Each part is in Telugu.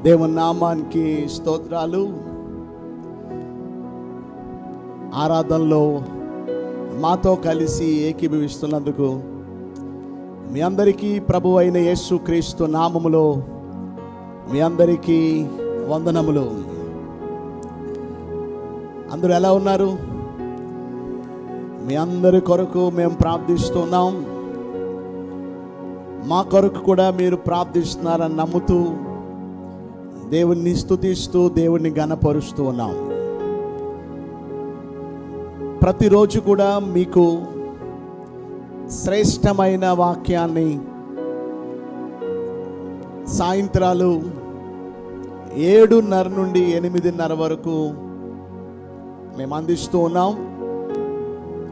దేవుని నామానికి స్తోత్రాలు. ఆరాధనలో మాతో కలిసి ఏకీభవిస్తున్నందుకు మీ అందరికీ ప్రభు అయిన యేసు క్రీస్తు నామములో మీ అందరికీ వందనములు. అందరూ ఎలా ఉన్నారు? మీ అందరి కొరకు మేము ప్రార్థిస్తున్నాం. మా కొరకు కూడా మీరు ప్రార్థిస్తున్నారని నమ్ముతూ దేవుణ్ణి స్తుతిస్తూ దేవుణ్ణి ఘనపరుస్తూ ఉన్నాం. ప్రతిరోజు కూడా మీకు శ్రేష్టమైన వాక్యాన్ని సాయంత్రాలు 7:30 నుండి 8:30 వరకు మేము అందిస్తూ ఉన్నాం.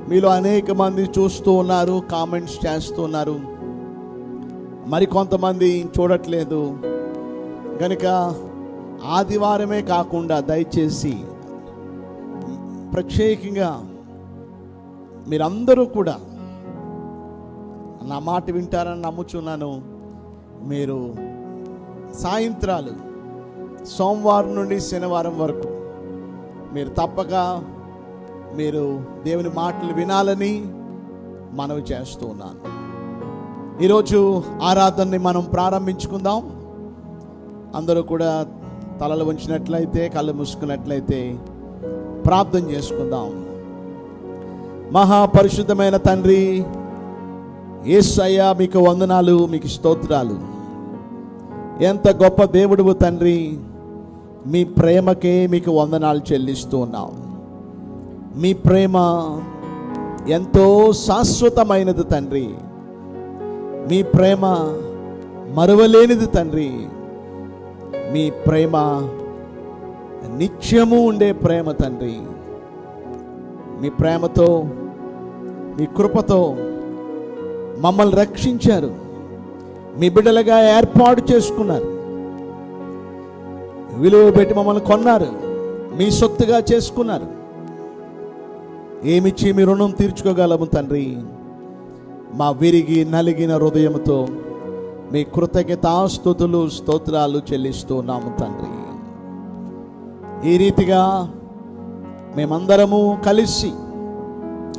మీలో అనేక మంది చూస్తూ ఉన్నారు, కామెంట్స్ చేస్తూ ఉన్నారు. మరికొంతమంది చూడట్లేదు కనుక ఆదివారమే కాకుండా దయచేసి ప్రత్యేకంగా మీరందరూ కూడా నా మాట వింటారని నమ్ముచున్నాను. మీరు సాయంత్రాలు సోమవారం నుండి శనివారం వరకు మీరు తప్పక మీరు దేవుని మాటలు వినాలని మనవి చేస్తూ ఉన్నాను. ఈరోజు ఆరాధనని మనం ప్రారంభించుకుందాం. అందరూ కూడా తలలు వంచినట్లయితే, కళ్ళు మూసుకున్నట్లయితే ప్రార్థన చేసుకుందాం. మహాపరిశుద్ధమైన తండ్రి యేసయ్యా, మీకు వందనాలు, మీకు స్తోత్రాలు. ఎంత గొప్ప దేవుడువు తండ్రి. మీ ప్రేమకే మీకు వందనాలు చెల్లిస్తూ ఉన్నాం. మీ ప్రేమ ఎంతో శాశ్వతమైనది తండ్రి. మీ ప్రేమ మరువలేనిది తండ్రి. మీ ప్రేమ నిత్యము ఉండే ప్రేమ తండ్రి. మీ ప్రేమతో, మీ కృపతో మమ్మల్ని రక్షించారు. మీ బిడ్డలుగా ఏర్పాటు చేసుకున్నారు. విలువ పెట్టి మమ్మల్ని కొన్నారు. మీ సొత్తుగా చేసుకున్నారు. ఏమిచ్చి మీ రుణం తీర్చుకోగలము తండ్రి. మా విరిగి నలిగిన హృదయంతో మీ కృతజ్ఞతాస్తుతులు స్తోత్రాలు చెల్లిస్తూ ఉన్నాము తండ్రి. ఈ రీతిగా మేమందరము కలిసి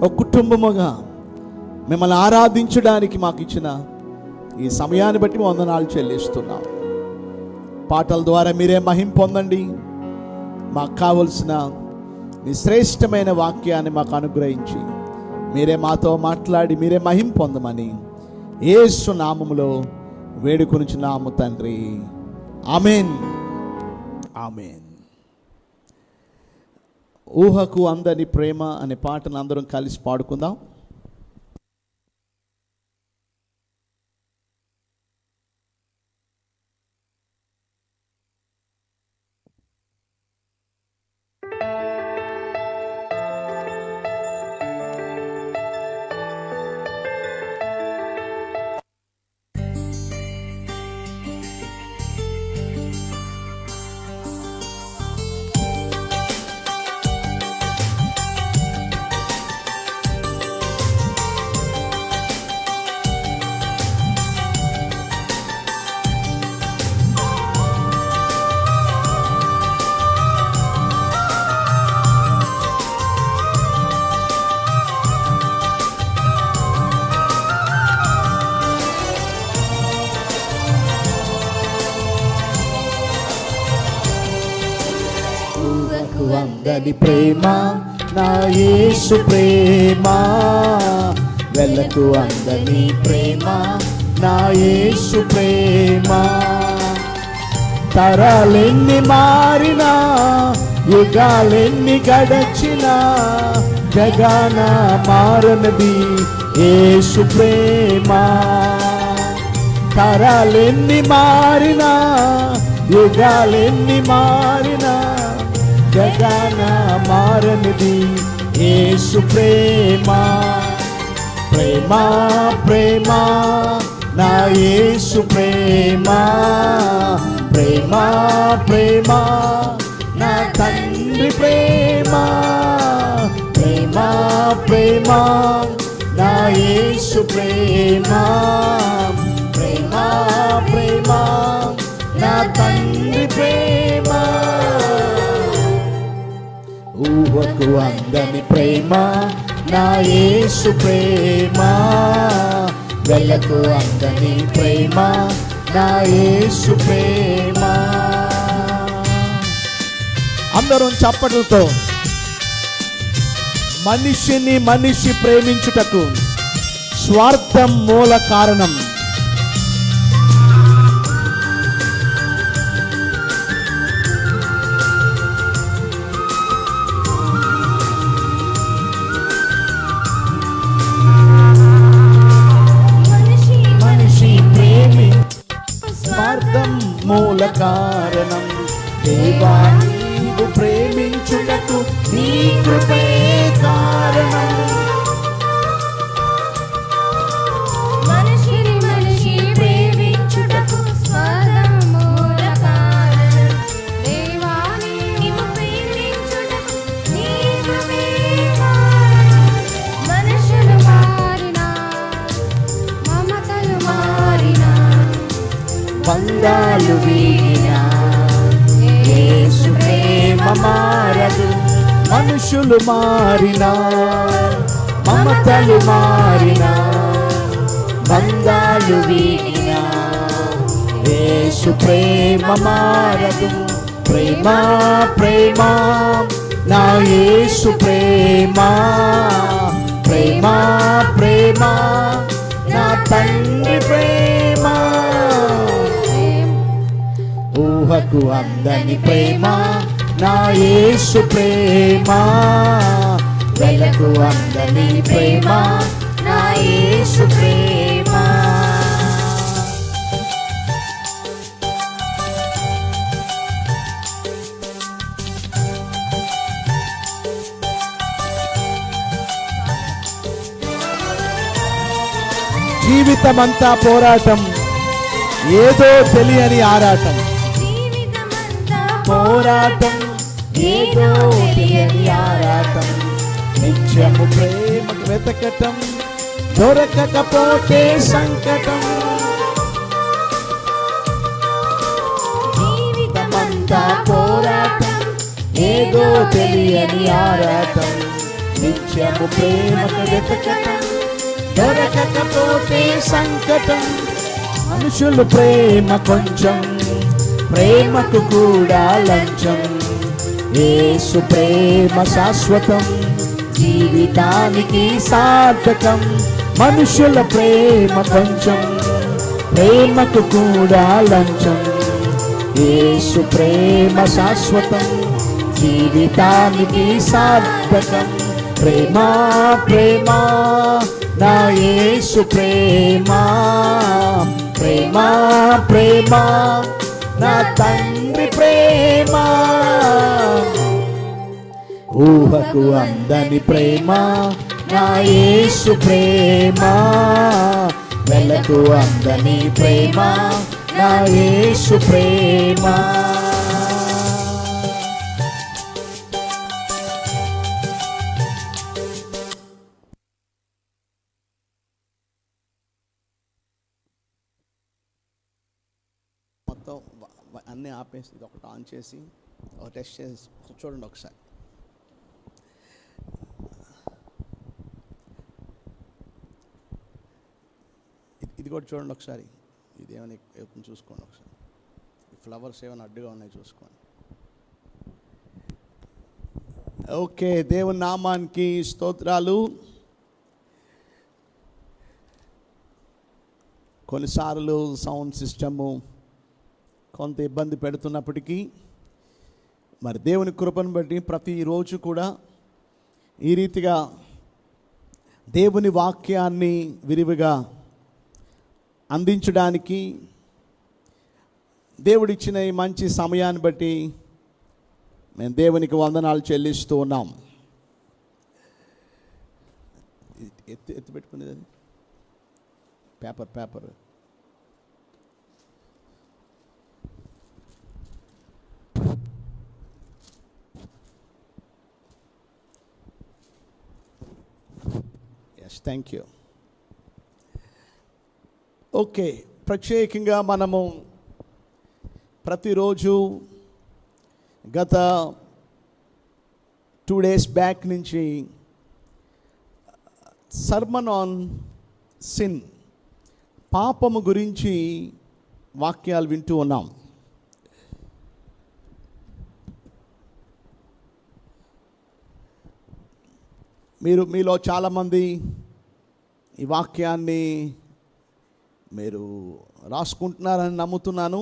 ఒక కుటుంబముగా మిమ్మల్ని ఆరాధించడానికి మాకు ఇచ్చిన ఈ సమయాన్ని బట్టి వందనాలు చెల్లిస్తున్నాం. పాటల ద్వారా మీరే మహిమ పొందండి. మాకు కావలసిన మీ శ్రేష్టమైన వాక్యాన్ని మాకు అనుగ్రహించి మీరే మాతో మాట్లాడి మీరే మహిమ పొందమని యేసు నామములో వేడుకొనుచున్నాము తండ్రి. ఆమేన్, ఆమేన్. ఊహకు అందని ప్రేమ అనే పాటను అందరం కలిసి పాడుకుందాం. అందని ప్రేమ నా యేసు ప్రేమ, వెలకు అందని ప్రేమ నా యేసు ప్రేమ. తరాలెన్ని మారినా, యుగాలెన్ని గడచినా, జగాన మారనది యేసు ప్రేమ. తరాలెన్ని మారినా, యుగాలెన్ని మారినా, జగాన మారనిది యేసు ప్రేమ. ప్రేమ ప్రేమ నా యేసు ప్రేమ, ప్రేమ ప్రేమ నా తండ్రి ప్రేమ. ప్రేమ ప్రేమ నా యేసు ప్రేమ, ప్రేమ ప్రేమ నా తండ్రి ప్రేమ, ఊహకు అందని ప్రేమ, నా యేసు ప్రేమ, వెలకు అందని ప్రేమ, నా యేసు ప్రేమ. అందరం చప్పట్లతో మనిషి ప్రేమించుటకు స్వార్థం మూల కారణం. స్వార్థం మూల కారణం. దేవా నీవు ప్రేమించుటకు నీ కృపే కారణం. మనిషి ప్రేమించుటకు స్వార్థం మూల కారణం. దేవా నీవు ప్రేమించుటకు నీ కృపే కారణం. మనుషులు మారినా, మమతలు మారినా, బంధాలు వీడినా, యేసు ప్రేమ మారదు. మనుషులు మారినా, మమతలు మారినా, బంధాలు వీడినా, యేసు ప్రేమ మారదు. ప్రేమ ప్రేమ నా యేసు ప్రేమ, ప్రేమ ప్రేమ నా తండ్రి ప్రేమ, ఊహకు అందని ప్రేమ, నా యేసు ప్రేమ, వెలకు అందని ప్రేమ, నా యేసు ప్రేమ. జీవితమంతా పోరాటం, ఏదో తెలియని ఆరాటం. పోరాటం, ఏదో తెలియని ఆరాటం. నిత్యము ప్రేమకు వెతకటం, దొరకకపోతే సంకటం. జీవితమంతా పోరాటం, ఏదో తెలియని ఆరాటం. నిత్యము ప్రేమకు వెతకటం, దొరకకపోతే సంకటం. మనుషులు ప్రేమ కొంచెం, ప్రేమకు కూడా లంచం. యేసు ప్రేమ శాశ్వతం, జీవితానికి సార్థకం. మనుషుల ప్రేమ కొంచెం, ప్రేమకు కూడా లంచం. యేసు ప్రేమ శాశ్వతం, జీవితానికి సార్థకం. ప్రేమ ప్రేమ నా యేసు ప్రేమ, ప్రేమ ప్రేమ నా తండ్రి ప్రేమ, ఊహకు అందని ప్రేమ, నా యేసు ప్రేమ, వెలకు అందని ప్రేమ, నా యేసు ప్రేమ. మొత్తం అన్నీ ఆపేసి ఇది ఒకటి ఆన్ చేసి ఒక టెస్ట్ చేసి చూడండి ఒకసారి. ఇది కూడా చూడండి ఒకసారి. ఇది ఏమైనా చూసుకోండి ఒకసారి. ఈ ఫ్లవర్స్ ఏమైనా అడ్డుగా ఉన్నాయి చూసుకోండి. ఓకే, దేవుని నామానికి స్తోత్రాలు. కొన్నిసార్లు సౌండ్ సిస్టము కొంత ఇబ్బంది పెడుతున్నప్పటికీ మరి దేవుని కృపను బట్టి ప్రతిరోజు కూడా ఈ రీతిగా దేవుని వాక్యాన్ని విరివిగా అందించడానికి దేవుడిచ్చిన ఈ మంచి సమయాన్ని బట్టి మేము దేవునికి వందనాలు చెల్లిస్తూ ఉన్నాం. ఎత్తి పెట్టుకునేది అది paper yes, thank you. Okay, ప్రత్యేకంగా మనము ప్రతిరోజు గత 2 days బ్యాక్ నుంచి సర్మన్ ఆన్ సిన్, పాపము గురించి వాక్యాలు వింటూ ఉన్నాం. మీలో చాలామంది ఈ వాక్యాన్ని మీరు రాసుకుంటున్నారని నమ్ముతున్నాను.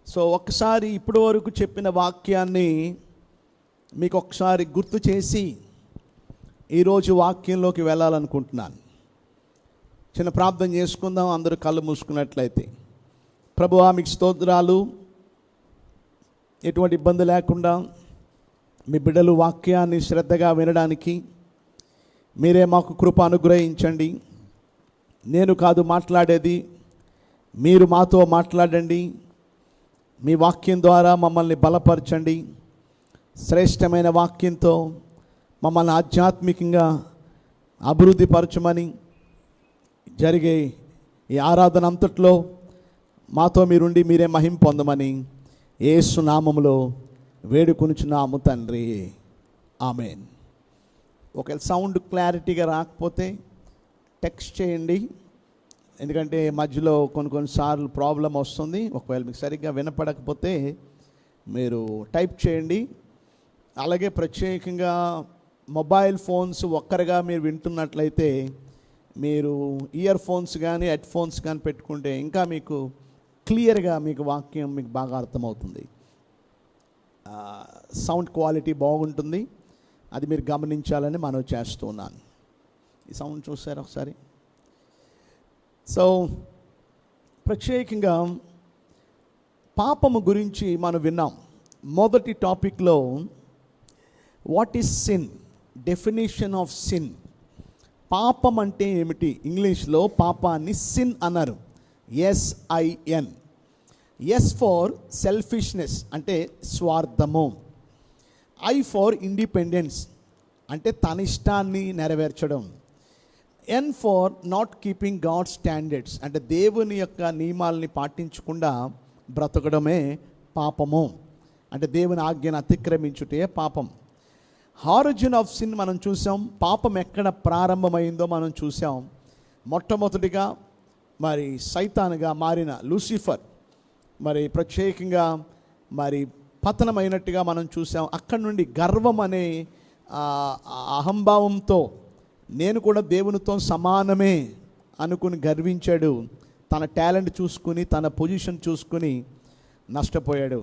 సో ఒక్కసారి ఇప్పటి వరకు చెప్పిన వాక్యాన్ని మీకు ఒకసారి గుర్తు చేసి ఈరోజు వాక్యంలోకి వెళ్ళాలనుకుంటున్నాను. చిన్న ప్రార్థన చేసుకుందాం, అందరూ కళ్ళు మూసుకున్నట్లయితే. ప్రభువా, మీకు స్తోత్రాలు. ఎటువంటి ఇబ్బంది లేకుండా మీ బిడ్డలు వాక్యాన్ని శ్రద్ధగా వినడానికి మీరే మాకు కృప అనుగ్రహించండి. నేను కాదు మాట్లాడేది, మీరు మాతో మాట్లాడండి. మీ వాక్యం ద్వారా మమ్మల్ని బలపరచండి. శ్రేష్టమైన వాక్యంతో మమ్మల్ని ఆధ్యాత్మికంగా అభివృద్ధి పరచమని, జరిగే ఈ ఆరాధన అంతట్లో మాతో మీరుండి మీరే మహిమ పొందమని యేసు నామములో వేడుకొనుచున్నాము తండ్రి, ఆమేన్. ఒకవేళ సౌండ్ క్లారిటీగా రాకపోతే టెక్స్ట్ చేయండి, ఎందుకంటే మధ్యలో కొన్నిసార్లు ప్రాబ్లం వస్తుంది. ఒకవేళ మీకు సరిగ్గా వినపడకపోతే మీరు టైప్ చేయండి. అలాగే ప్రత్యేకంగా మొబైల్ ఫోన్స్ ఒక్కరిగా మీరు వింటున్నట్లయితే మీరు ఇయర్ ఫోన్స్ కానీ హెడ్ ఫోన్స్ కానీ పెట్టుకుంటే ఇంకా మీకు క్లియర్గా మీకు వాక్యం మీకు బాగా అర్థమవుతుంది. సౌండ్ క్వాలిటీ బాగుంటుంది, అది మీరు గమనించాలని మనం చేస్తున్నాను. ఈ సౌండ్ చూసారా ఒకసారి? సో ప్రత్యేకంగా పాపము గురించి మనం విన్నాం. మొదటి టాపిక్లో what is sin, definition of sin. పాపం అంటే ఏమిటి? ఇంగ్లీష్లో పాపాన్ని సిన్ అన్నారు, SIN. ఎస్ ఫర్ సెల్ఫిష్నెస్ అంటే స్వార్థము. I ఫర్ ఇండిపెండెన్స్ అంటే తన ఇష్టాన్ని నెరవేర్చడం. N for not keeping God standards అంటే దేవుని యొక్క నియమాలని పాటించకుండా బ్రతకడమే పాపము. అంటే దేవుని ఆజ్ఞను అతిక్రమించుటే పాపం. ఆరిజిన్ ఆఫ్ సిన్ మనం చూసాం. పాపం ఎక్కడ ప్రారంభమైందో మనం చూసాం. మొట్టమొదటిగా మరి సైతానుగా మారిన లూసిఫర్ మరి ప్రత్యేకంగా మరి పతనమైనట్టుగా మనం చూసాం. అక్కడి నుండి గర్వం అనే అహంభావంతో నేను కూడా దేవునితో సమానమే అనుకుని గర్వించాడు. తన టాలెంట్ చూసుకుని, తన పొజిషన్ చూసుకుని నష్టపోయాడు.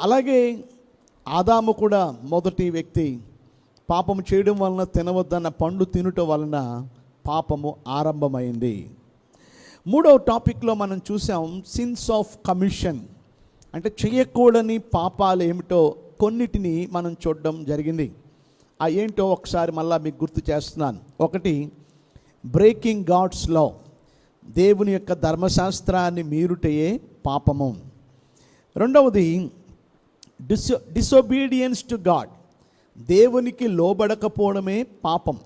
అలాగే ఆదాము కూడా మొదటి వ్యక్తి. పాపము చేయడం వలన, తినవద్దన్న పండు తినుట వలన పాపము ఆరంభమైంది. మూడవ టాపిక్లో మనం చూసాం సిన్స్ ఆఫ్ కమిషన్ అంటే చేయకూడని పాపాలు ఏమిటో కొన్నిటిని మనం చూడడం జరిగింది. ఆ ఏంటో ఒకసారి మళ్ళా మీకు గుర్తు చేస్తున్నాను. ఒకటి, బ్రేకింగ్ గాడ్స్ లా, దేవుని యొక్క ధర్మశాస్త్రాన్ని మీరుటయే పాపము. రెండవది డిసొబీడియన్స్ టు గాడ్, దేవునికి లోబడకపోవడమే పాపం.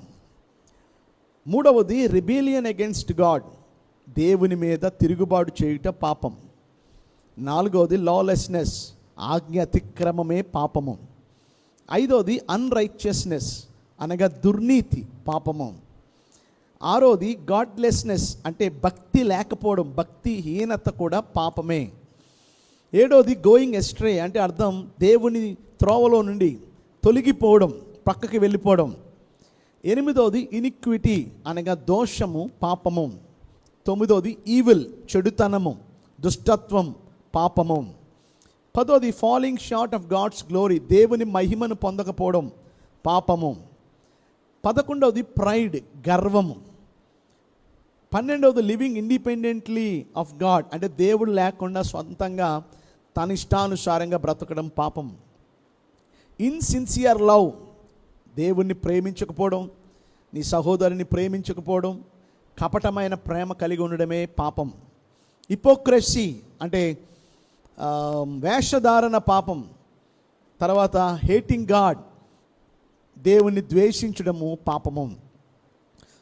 మూడవది రిబెలియన్ అగెన్స్ట్ గాడ్, దేవుని మీద తిరుగుబాటు చేయుట పాపం. నాలుగవది లాలెస్నెస్, ఆజ్ఞ అతిక్రమమే పాపము. ఐదవది అన్రైచియస్నెస్ అనగా దుర్నీతి పాపము. ఆరోది గాడ్లెస్నెస్ అంటే భక్తి లేకపోవడం, భక్తిహీనత కూడా పాపమే. ఏడోది గోయింగ్ ఎస్ట్రే అంటే అర్థం దేవుని త్రోవలో నుండి తొలగిపోవడం, పక్కకి వెళ్ళిపోవడం. ఎనిమిదోది ఇనిక్విటీ అనగా దోషము పాపము. తొమ్మిదోది ఈవిల్ చెడుతనము, దుష్టత్వం పాపము. పదోది falling short of God's glory, దేవుని మహిమను పొందకపోవడం పాపము. 11వది ప్రైడ్ గర్వము. 12వది లివింగ్ ఇండిపెండెంట్లీ ఆఫ్ గాడ్ అంటే దేవుడు లేకుండా సొంతంగా తన ఇష్టానుసారంగా బ్రతకడం పాపం. ఇన్సిన్సియర్ లవ్, దేవుణ్ణి ప్రేమించకపోవడం, నీ సహోదరుని ప్రేమించకపోవడం, కపటమైన ప్రేమ కలిగి ఉండడమే పాపం. హిపోక్రసీ అంటే వేషధారణ పాపం. తర్వాత హేటింగ్ గాడ్, దేవుణ్ణి ద్వేషించడము పాపము.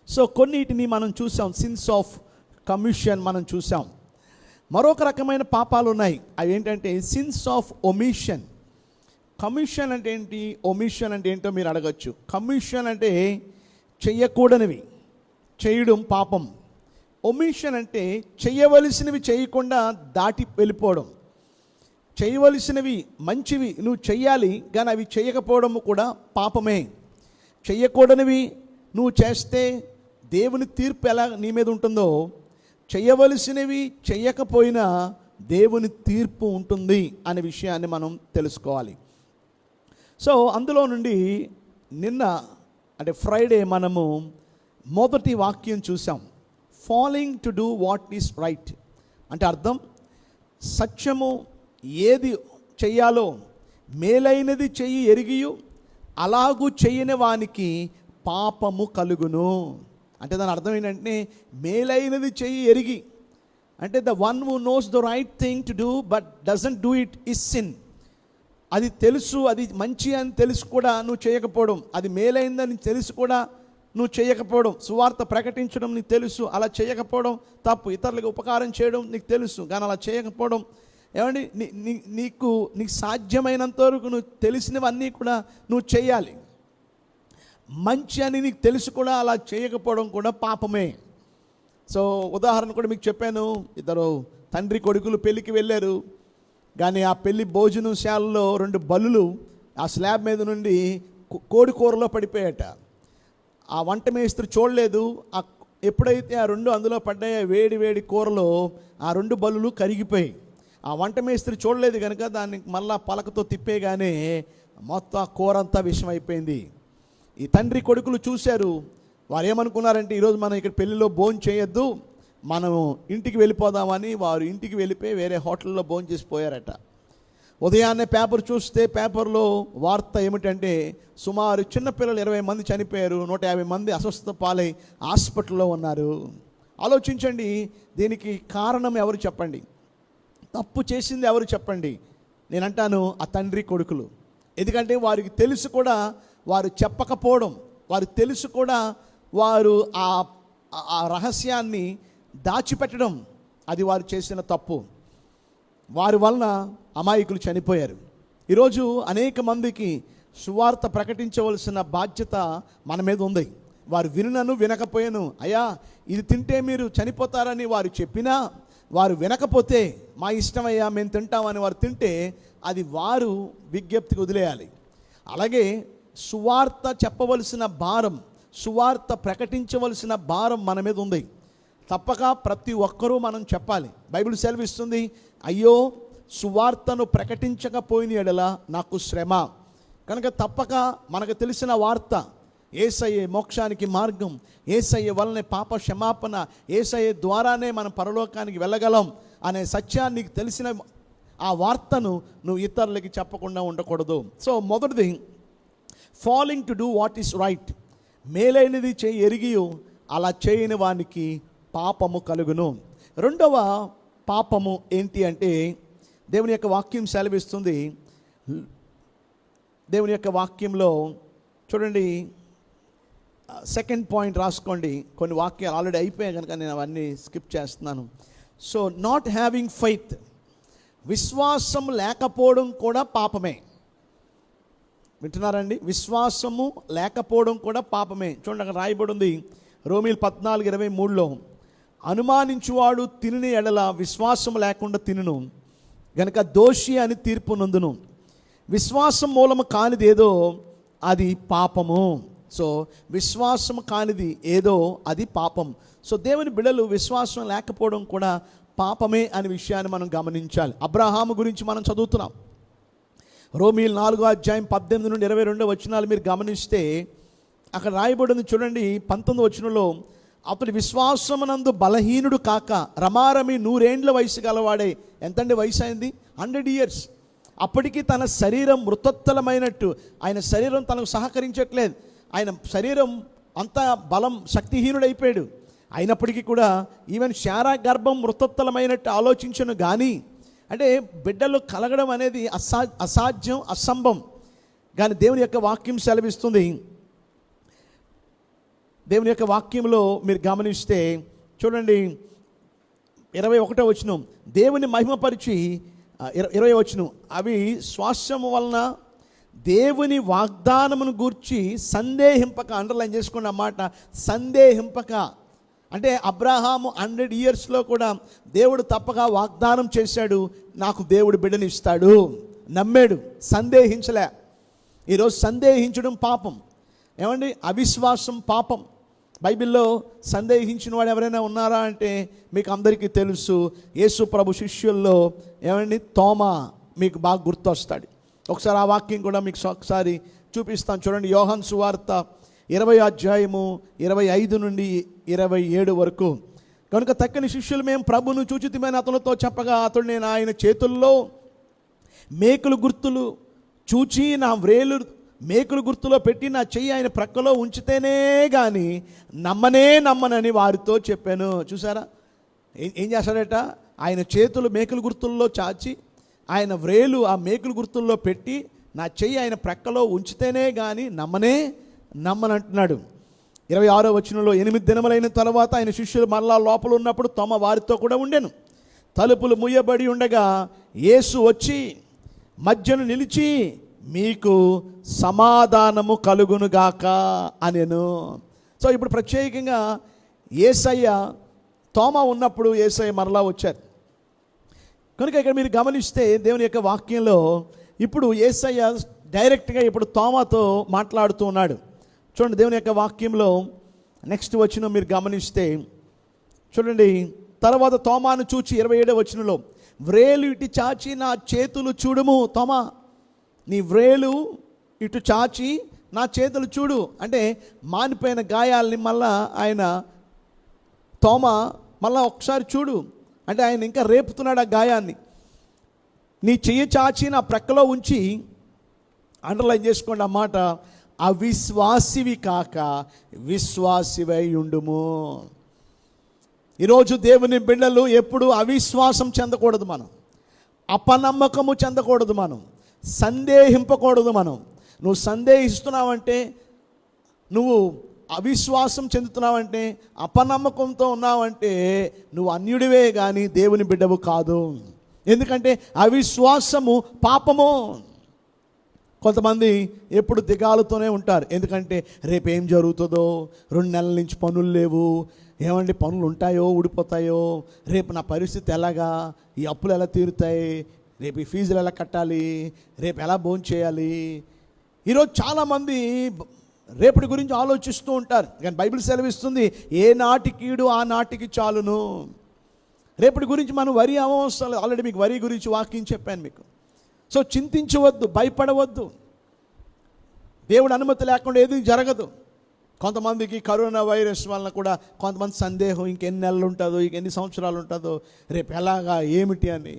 సో కొన్నిటిని మనం చూసాం. సిన్స్ ఆఫ్ కమిషన్ మనం చూసాం. మరొక రకమైన పాపాలు ఉన్నాయి. అవి ఏంటంటే సిన్స్ ఆఫ్ ఒమిషన్. కమిషన్ అంటే ఏంటి, ఒమిషన్ అంటే ఏంటో మీరు అడగచ్చు. కమిషన్ అంటే చెయ్యకూడనివి చేయడం పాపం. ఒమిషన్ అంటే చెయ్యవలసినవి చేయకుండా దాటి వెళ్ళిపోవడం. చేయవలసినవి మంచివి నువ్వు చెయ్యాలి, కానీ అవి చేయకపోవడం కూడా పాపమే. చెయ్యకూడనివి నువ్వు చేస్తే దేవుని తీర్పు ఎలా నీ మీద ఉంటుందో, చేయవలసినవి చెయ్యకపోయినా దేవుని తీర్పు ఉంటుంది అనే విషయాన్ని మనం తెలుసుకోవాలి. సో అందులో నుండి నిన్న అంటే ఫ్రైడే మనము మొదటి వాక్యం చూసాం. Following to do what is right అంటే అర్థం, సత్యము ఏది చెయ్యాలో మేలైనది చెయ్యి ఎరిగియు అలాగూ చెయ్యని వానికి పాపము కలుగును. అంటే దాని అర్థం ఏంటంటే మేలైనది చెయ్యి ఎరిగి అంటే the one who knows the right thing to do but doesn't do it is sin. అది తెలుసు, అది మంచి అని తెలుసు కూడా నువ్వు చేయకపోవడం, అది మేలైందని తెలుసు కూడా నువ్వు చేయకపోవడం, సువార్త ప్రకటించడం నీకు తెలుసు, అలా చేయకపోవడం తప్పు. ఇతరులకు ఉపకారం చేయడం నీకు తెలుసు, కానీ అలా చేయకపోవడం ఏమండి నీకు సాధ్యమైనంత వరకు నువ్వు తెలిసినవన్నీ కూడా నువ్వు చేయాలి. మంచి అని నీకు తెలుసు కూడా అలా చేయకపోవడం కూడా పాపమే. సో ఉదాహరణ కూడా మీకు చెప్పాను. ఇద్దరు తండ్రి కొడుకులు పెళ్ళికి వెళ్ళారు, కానీ ఆ పెళ్లి భోజనశాలలో 2 బల్లులు ఆ స్లాబ్ మీద నుండి కోడి కూరలో పడిపోయాట. ఆ వంట మేస్త్రి చూడలేదు. ఎప్పుడైతే ఆ 2 అందులో పడ్డాయో వేడి వేడి కూరలో ఆ 2 బల్లులు కరిగిపోయాయి. ఆ వంట మేస్త్రి చూడలేదు కనుక దాన్ని మళ్ళా పలకతో తిప్పేగానే మొత్తం ఆ కూర అంతా విషం అయిపోయింది. ఈ తండ్రి కొడుకులు చూశారు. వారు ఏమనుకున్నారంటే ఈరోజు మనం ఇక్కడ పెళ్లిలో భోజనం చేయొద్దు, మనం ఇంటికి వెళ్ళిపోదామని వారు ఇంటికి వెళ్ళిపోయి వేరే హోటల్లో భోజనం చేసి పోయారట. ఉదయాన్నే పేపర్ చూస్తే పేపర్లో వార్త ఏమిటంటే సుమారు చిన్నపిల్లలు 20 మంది చనిపోయారు, 150 మంది అస్వస్థత పాలై హాస్పిటల్లో ఉన్నారు. ఆలోచించండి, దీనికి కారణం ఎవరు చెప్పండి? తప్పు చేసింది ఎవరు చెప్పండి? నేనంటాను ఆ తండ్రి కొడుకులు. ఎందుకంటే వారికి తెలుసు కూడా వారు చెప్పకపోవడం, వారు తెలుసు కూడా వారు ఆ రహస్యాన్ని దాచిపెట్టడం, అది వారు చేసిన తప్పు. వారి వలన అమాయకులు చనిపోయారు. ఈరోజు అనేక మందికి సువార్త ప్రకటించవలసిన బాధ్యత మన మీద ఉంది. వారు వినను వినకపోయాను, అయ్యా ఇది తింటే మీరు చనిపోతారని వారు చెప్పినా వారు వినకపోతే మా ఇష్టమయ్యా మేము తింటామని వారు తింటే అది వారు విజ్ఞప్తికి వదిలేయాలి. అలాగే సువార్త చెప్పవలసిన భారం, సువార్త ప్రకటించవలసిన భారం మన మీద ఉంది. తప్పక ప్రతి ఒక్కరూ మనం చెప్పాలి. బైబిల్ సెలవిస్తుంది, అయ్యో సువార్తను ప్రకటించకపోయిన ఎడల నాకు శ్రమ. కనుక తప్పక మనకు తెలిసిన వార్త, యేసయ్యే మోక్షానికి మార్గం, యేసయ్య వలనే పాప క్షమాపణ, యేసయ్య ద్వారానే మనం పరలోకానికి వెళ్ళగలం అనే సత్యాన్ని నీకు తెలిసిన ఆ వార్తను నువ్వు ఇతరులకి చెప్పకుండా ఉండకూడదు. సో మొదటిది following to do what is right. మేలైనది చేయి ఎరిగియు అలా చేయని వానికి పాపము కలుగును. రెండవ పాపము ఏంటి అంటే దేవుని యొక్క వాక్యం సెలవిస్తుంది. దేవుని యొక్క వాక్యంలో చూడండి, సెకండ్ పాయింట్ రాసుకోండి. కొన్ని వాక్యాలు ఆల్రెడీ అయిపోయాయి కనుక నేను అవన్నీ స్కిప్ చేస్తున్నాను. సో నాట్ హ్యావింగ్ ఫెయిత్, విశ్వాసం లేకపోవడం కూడా పాపమే. వింటున్నారండి? విశ్వాసము లేకపోవడం కూడా పాపమే. చూడండి, అక్కడ రాయబడి ఉంది రోమీలు 14:23లో, అనుమానించువాడు తిని ఎడల విశ్వాసం లేకుండా తినును గనుక దోషి అని తీర్పు నందును. విశ్వాసం మూలము కానిది ఏదో అది పాపము. సో విశ్వాసం కానిది ఏదో అది పాపం. సో దేవుని బిడ్డలు విశ్వాసం లేకపోవడం కూడా పాపమే అనే విషయాన్ని మనం గమనించాలి. అబ్రహాము గురించి మనం చదువుతున్నాం. రోమీలు 4:18-22 వచనాలు మీరు గమనిస్తే అక్కడ రాయబడింది చూడండి. 19వ వచనంలో, అతడు విశ్వాసమునందు బలహీనుడు కాక రమారమి 100 ఏండ్ల వయసు గలవాడే. ఎంతండి వయసు అయింది? 100 years. అప్పటికి తన శరీరం మృతత్వలమైనట్టు, ఆయన శరీరం తనకు సహకరించట్లేదు, ఆయన శరీరం అంతా బలం శక్తిహీనుడైపోయాడు. అయినప్పటికీ కూడా ఈవెన్ శారా గర్భం మృతత్వలమైనట్టు ఆలోచించను కానీ, అంటే బిడ్డలు కలగడం అనేది అసాధ్యం, అసంభవం. కానీ దేవుని యొక్క వాక్యం సెలవిస్తుంది. దేవుని యొక్క వాక్యంలో మీరు గమనిస్తే చూడండి, 21వ వచనం, దేవుని మహిమపరిచి 20వ వచనం, అవి స్వాస్యము వలన దేవుని వాగ్దానమును గూర్చి సందేహింపక, అండర్లైన్ చేసుకోండి ఆ మాట, సందేహింపక. అంటే అబ్రహాము 100 ఇయర్స్లో కూడా దేవుడు తప్పక వాగ్దానం చేశాడు, నాకు దేవుడు బిడ్డని ఇస్తాడు, నమ్మాడు, సందేహించలే. ఈరోజు సందేహించడం పాపం. ఏమండి, అవిశ్వాసం పాపం. బైబిల్లో సందేహించిన వాడు ఎవరైనా ఉన్నారా అంటే మీకు అందరికీ తెలుసు, యేసు ప్రభు శిష్యుల్లో ఏమండి తోమా మీకు బాగా గుర్తొస్తాడు. ఒకసారి ఆ వాక్యం కూడా మీకు ఒకసారి చూపిస్తాను చూడండి. యోహాను సువార్త 20వ అధ్యాయము 25 నుండి 27 వరకు. కనుక తక్కని శిష్యులు మేము ప్రభును చూచితిమని అతనితో చెప్పగా, అతడు నేను ఆయన చేతుల్లో మేకులు గుర్తులు చూచి నా వ్రేలు మేకులు గుర్తులో పెట్టి నా చెయ్యి ఆయన ప్రక్కలో ఉంచితేనే కానీ నమ్మనని వారితో చెప్పాను. చూసారా ఏం చేశాడట? ఆయన చేతులు మేకులు గుర్తుల్లో చాచి ఆయన వ్రేలు ఆ మేకులు గుర్తుల్లో పెట్టి నా చెయ్యి ఆయన ప్రక్కలో ఉంచితేనే కానీ నమ్మనంటున్నాడు. 26వ వచనంలో, 8 దినములైన తర్వాత ఆయన శిష్యులు మరలా లోపల ఉన్నప్పుడు తమ వారితో కూడా ఉండెను. తలుపులు ముయ్యబడి ఉండగా యేసు వచ్చి మధ్యను నిలిచి, మీకు సమాధానము కలుగునుగాక అనెను. సో ఇప్పుడు ప్రత్యేకంగా యేసయ్య తోమా ఉన్నప్పుడు యేసయ్య మరలా వచ్చారు. కనుక ఇక్కడ మీరు గమనిస్తే దేవుని యొక్క వాక్యంలో ఇప్పుడు యేసయ్య డైరెక్ట్గా ఇప్పుడు తోమాతో మాట్లాడుతూ ఉన్నాడు. చూడండి దేవుని యొక్క వాక్యంలో నెక్స్ట్ వచనం మీరు గమనిస్తే చూడండి. తర్వాత తోమాను చూచి 27వ వచనంలో, వ్రేలు ఇటు చాచి నా చేతులు చూడుము. తోమా, నీ వ్రేలు ఇటు చాచి నా చేతులు చూడు. అంటే మానిపోయిన గాయాలని మళ్ళా ఆయన తోమా మళ్ళా ఒకసారి చూడు అంటే ఆయన ఇంకా రేపుతున్నాడు ఆ గాయాన్ని. నీ చెయ్యి చాచి నా ప్రక్కలో ఉంచి, అండర్లైన్ చేసుకోండి ఆ మాట, అవిశ్వాసివి కాక విశ్వాసివై ఉండుము. ఈరోజు దేవుని బిడ్డలు ఎప్పుడు అవిశ్వాసం చెందకూడదు, మనం అపనమ్మకము చెందకూడదు, మనం సందేహింపకూడదు. నువ్వు సందేహిస్తున్నావంటే, నువ్వు అవిశ్వాసం చెందుతున్నావంటే, అపనమ్మకంతో ఉన్నావంటే నువ్వు అన్యుడివే కానీ దేవుని బిడ్డవు కాదు. ఎందుకంటే అవిశ్వాసము పాపము. కొంతమంది ఎప్పుడు దిగాలుతోనే ఉంటారు. ఎందుకంటే రేపు ఏం జరుగుతుందో, 2 నెలల నుంచి పనులు లేవు, ఏమండి పనులు ఉంటాయో ఊడిపోతాయో, రేపు నా పరిస్థితి ఎలాగా, ఈ అప్పులు ఎలా తీరుతాయి, రేపు ఈ ఫీజులు ఎలా కట్టాలి, రేపు ఎలా భోంచేయాలి. ఈరోజు చాలామంది రేపటి గురించి ఆలోచిస్తూ ఉంటారు. కానీ బైబిల్ సెలవిస్తుంది, ఏ నాటికీడు ఆ నాటికి చాలును. రేపటి గురించి మనం వరి అవసరం లేదు. ఆల్రెడీ మీకు వరి గురించి వాక్యం చెప్పాను మీకు. సో చింతించవద్దు, భయపడవద్దు. దేవుడు అనుమతి లేకుండా ఏది జరగదు. కొంతమందికి కరోనా వైరస్ వలన కూడా కొంతమంది సందేహం, ఇంకెన్ని నెలలు ఉంటుందో, ఇంకెన్ని సంవత్సరాలు ఉంటుందో, రేపు ఎలాగా ఏమిటి అని.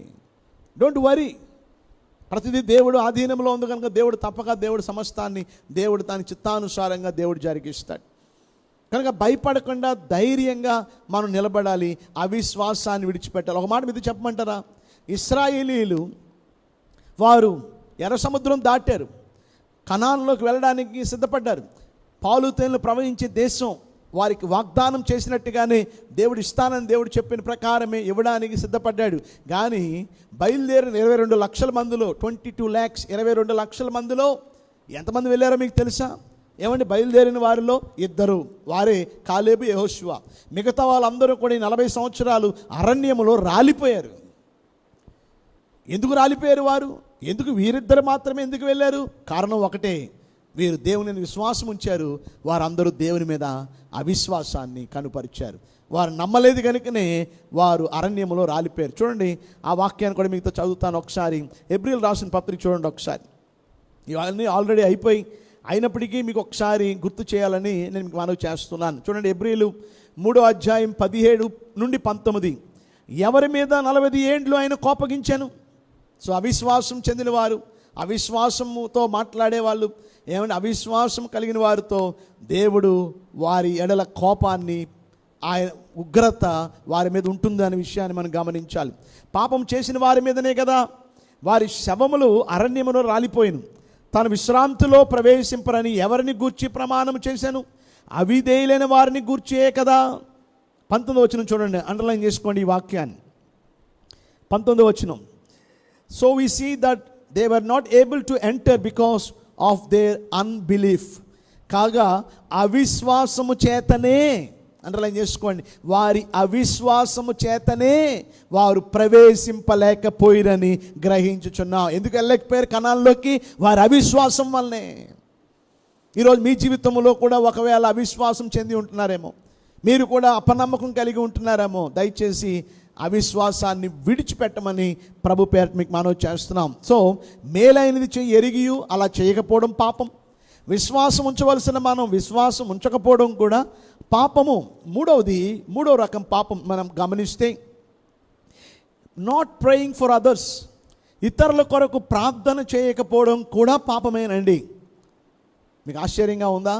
Don't worry. ప్రతిదీ దేవుడు ఆధీనంలో ఉంది కనుక దేవుడు తప్పక దేవుడు సమస్తాన్ని దేవుడు తన చిత్తానుసారంగా దేవుడు జరిగిస్తాడు. కనుక భయపడకుండా ధైర్యంగా మనం నిలబడాలి, అవిశ్వాసాన్ని విడిచిపెట్టాలి. ఒక మాట మీద చెప్పమంటారా? ఇశ్రాయేలీలు వారు ఎర్ర సముద్రం దాటారు, కనానులోకి వెళ్ళడానికి సిద్ధపడ్డారు. పాలు తేనెలు ప్రవహించే దేశం వారికి వాగ్దానం చేసినట్టుగానే దేవుడు ఇస్తానని దేవుడు చెప్పిన ప్రకారమే ఇవ్వడానికి సిద్ధపడ్డాడు. కానీ బయలుదేరిన 22 లక్షల మందిలో 22 lakhs 22 లక్షల మందిలో ఎంతమంది వెళ్ళారో మీకు తెలుసా? ఏమండి, బయలుదేరిన వారిలో 2, వారే కాలేబు, యెహోషువ. మిగతా వాళ్ళందరూ కూడా 40 సంవత్సరాలు అరణ్యములో రాలిపోయారు. ఎందుకు రాలిపోయారు వారు? ఎందుకు వీరిద్దరు మాత్రమే ఎందుకు వెళ్ళారు? కారణం ఒకటే, వీరు దేవుని విశ్వాసం ఉంచారు. వారందరూ దేవుని మీద అవిశ్వాసాన్ని కనుపరిచారు. వారు నమ్మలేదు కనుకనే వారు అరణ్యంలో రాలిపోయారు. చూడండి ఆ వాక్యాన్ని కూడా మీతో చదువుతాను ఒకసారి. హెబ్రీయులు రాసిన పత్రిక చూడండి ఒకసారి. ఇవన్నీ ఆల్రెడీ అయినప్పటికీ మీకు ఒకసారి గుర్తు చేయాలని నేను మీకు మనవి చేస్తున్నాను. చూడండి హెబ్రీయులు 3వ అధ్యాయం 17 నుండి 19. ఎవరి మీద 40 ఏండ్లు ఆయన కోపగించాను. సో అవిశ్వాసం చెందిన వారు, అవిశ్వాసముతో మాట్లాడేవాళ్ళు, ఏమంటే అవిశ్వాసం కలిగిన వారితో దేవుడు వారి ఎడల కోపాన్ని, ఆయన ఉగ్రత వారి మీద ఉంటుంది అనే విషయాన్ని మనం గమనించాలి. పాపం చేసిన వారి మీదనే కదా వారి శవములు అరణ్యములో రాలిపోయిను. తన విశ్రాంతిలో ప్రవేశింపరని ఎవరిని గూర్చి ప్రమాణం చేశాను? అవిధేయులైన వారిని గూర్చే కదా. 19వ వచనం చూడండి, అండర్లైన్ చేసుకోండి ఈ వాక్యాన్ని. 19వ వచనం. So we see that they were not able to enter because of their unbelief. కాగా అవిశ్వాసము చేతనే, అండర్లైన్ చేసుకోండి, వారి అవిశ్వాసము చేతనే వారు ప్రవేశింపలేకపోయిరని గ్రహించుచున్నాం. ఎందుకు వెళ్ళలేకపోయారు కనాల్లోకి? వారి అవిశ్వాసం వల్లనే. ఈరోజు మీ జీవితంలో కూడా ఒకవేళ అవిశ్వాసం చెంది ఉంటున్నారేమో, మీరు కూడా అపనమ్మకం కలిగి ఉంటున్నారేమో. దయచేసి అవిశ్వాసాన్ని విడిచిపెట్టమని ప్రభు పేరట మీకు మనవి చేస్తున్నాం. సో మేలైనది ఎరిగియు అలా చేయకపోవడం పాపం. విశ్వాసం ఉంచవలసిన మనం విశ్వాసం ఉంచకపోవడం కూడా పాపము. మూడవ రకం పాపం మనం గమనిస్తే, నాట్ ప్రేయింగ్ ఫర్ అదర్స్, ఇతరుల కొరకు ప్రార్థన చేయకపోవడం కూడా పాపమేనండి. మీకు ఆశ్చర్యంగా ఉందా?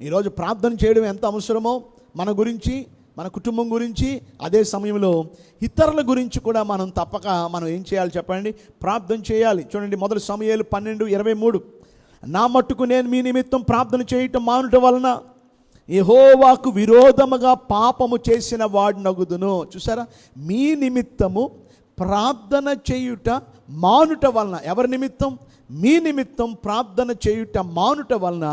ఈరోజు ప్రార్థన చేయడం ఎంత అవసరమో మన గురించి, మన కుటుంబం గురించి, అదే సమయంలో ఇతరుల గురించి కూడా మనం ఏం చేయాలి చెప్పండి? ప్రార్థన చేయాలి. చూడండి, 1 సమూయేలు 12:23. నా మట్టుకు నేను మీ నిమిత్తం ప్రార్థన చేయటం మానుట వలన యెహోవాకు విరోధముగా పాపము చేసిన వాడినగుదును. చూసారా? మీ నిమిత్తము ప్రార్థన చేయుట మానుట వలన, ఎవరి నిమిత్తం? మీ నిమిత్తం ప్రార్థన చేయుట మానుట వలన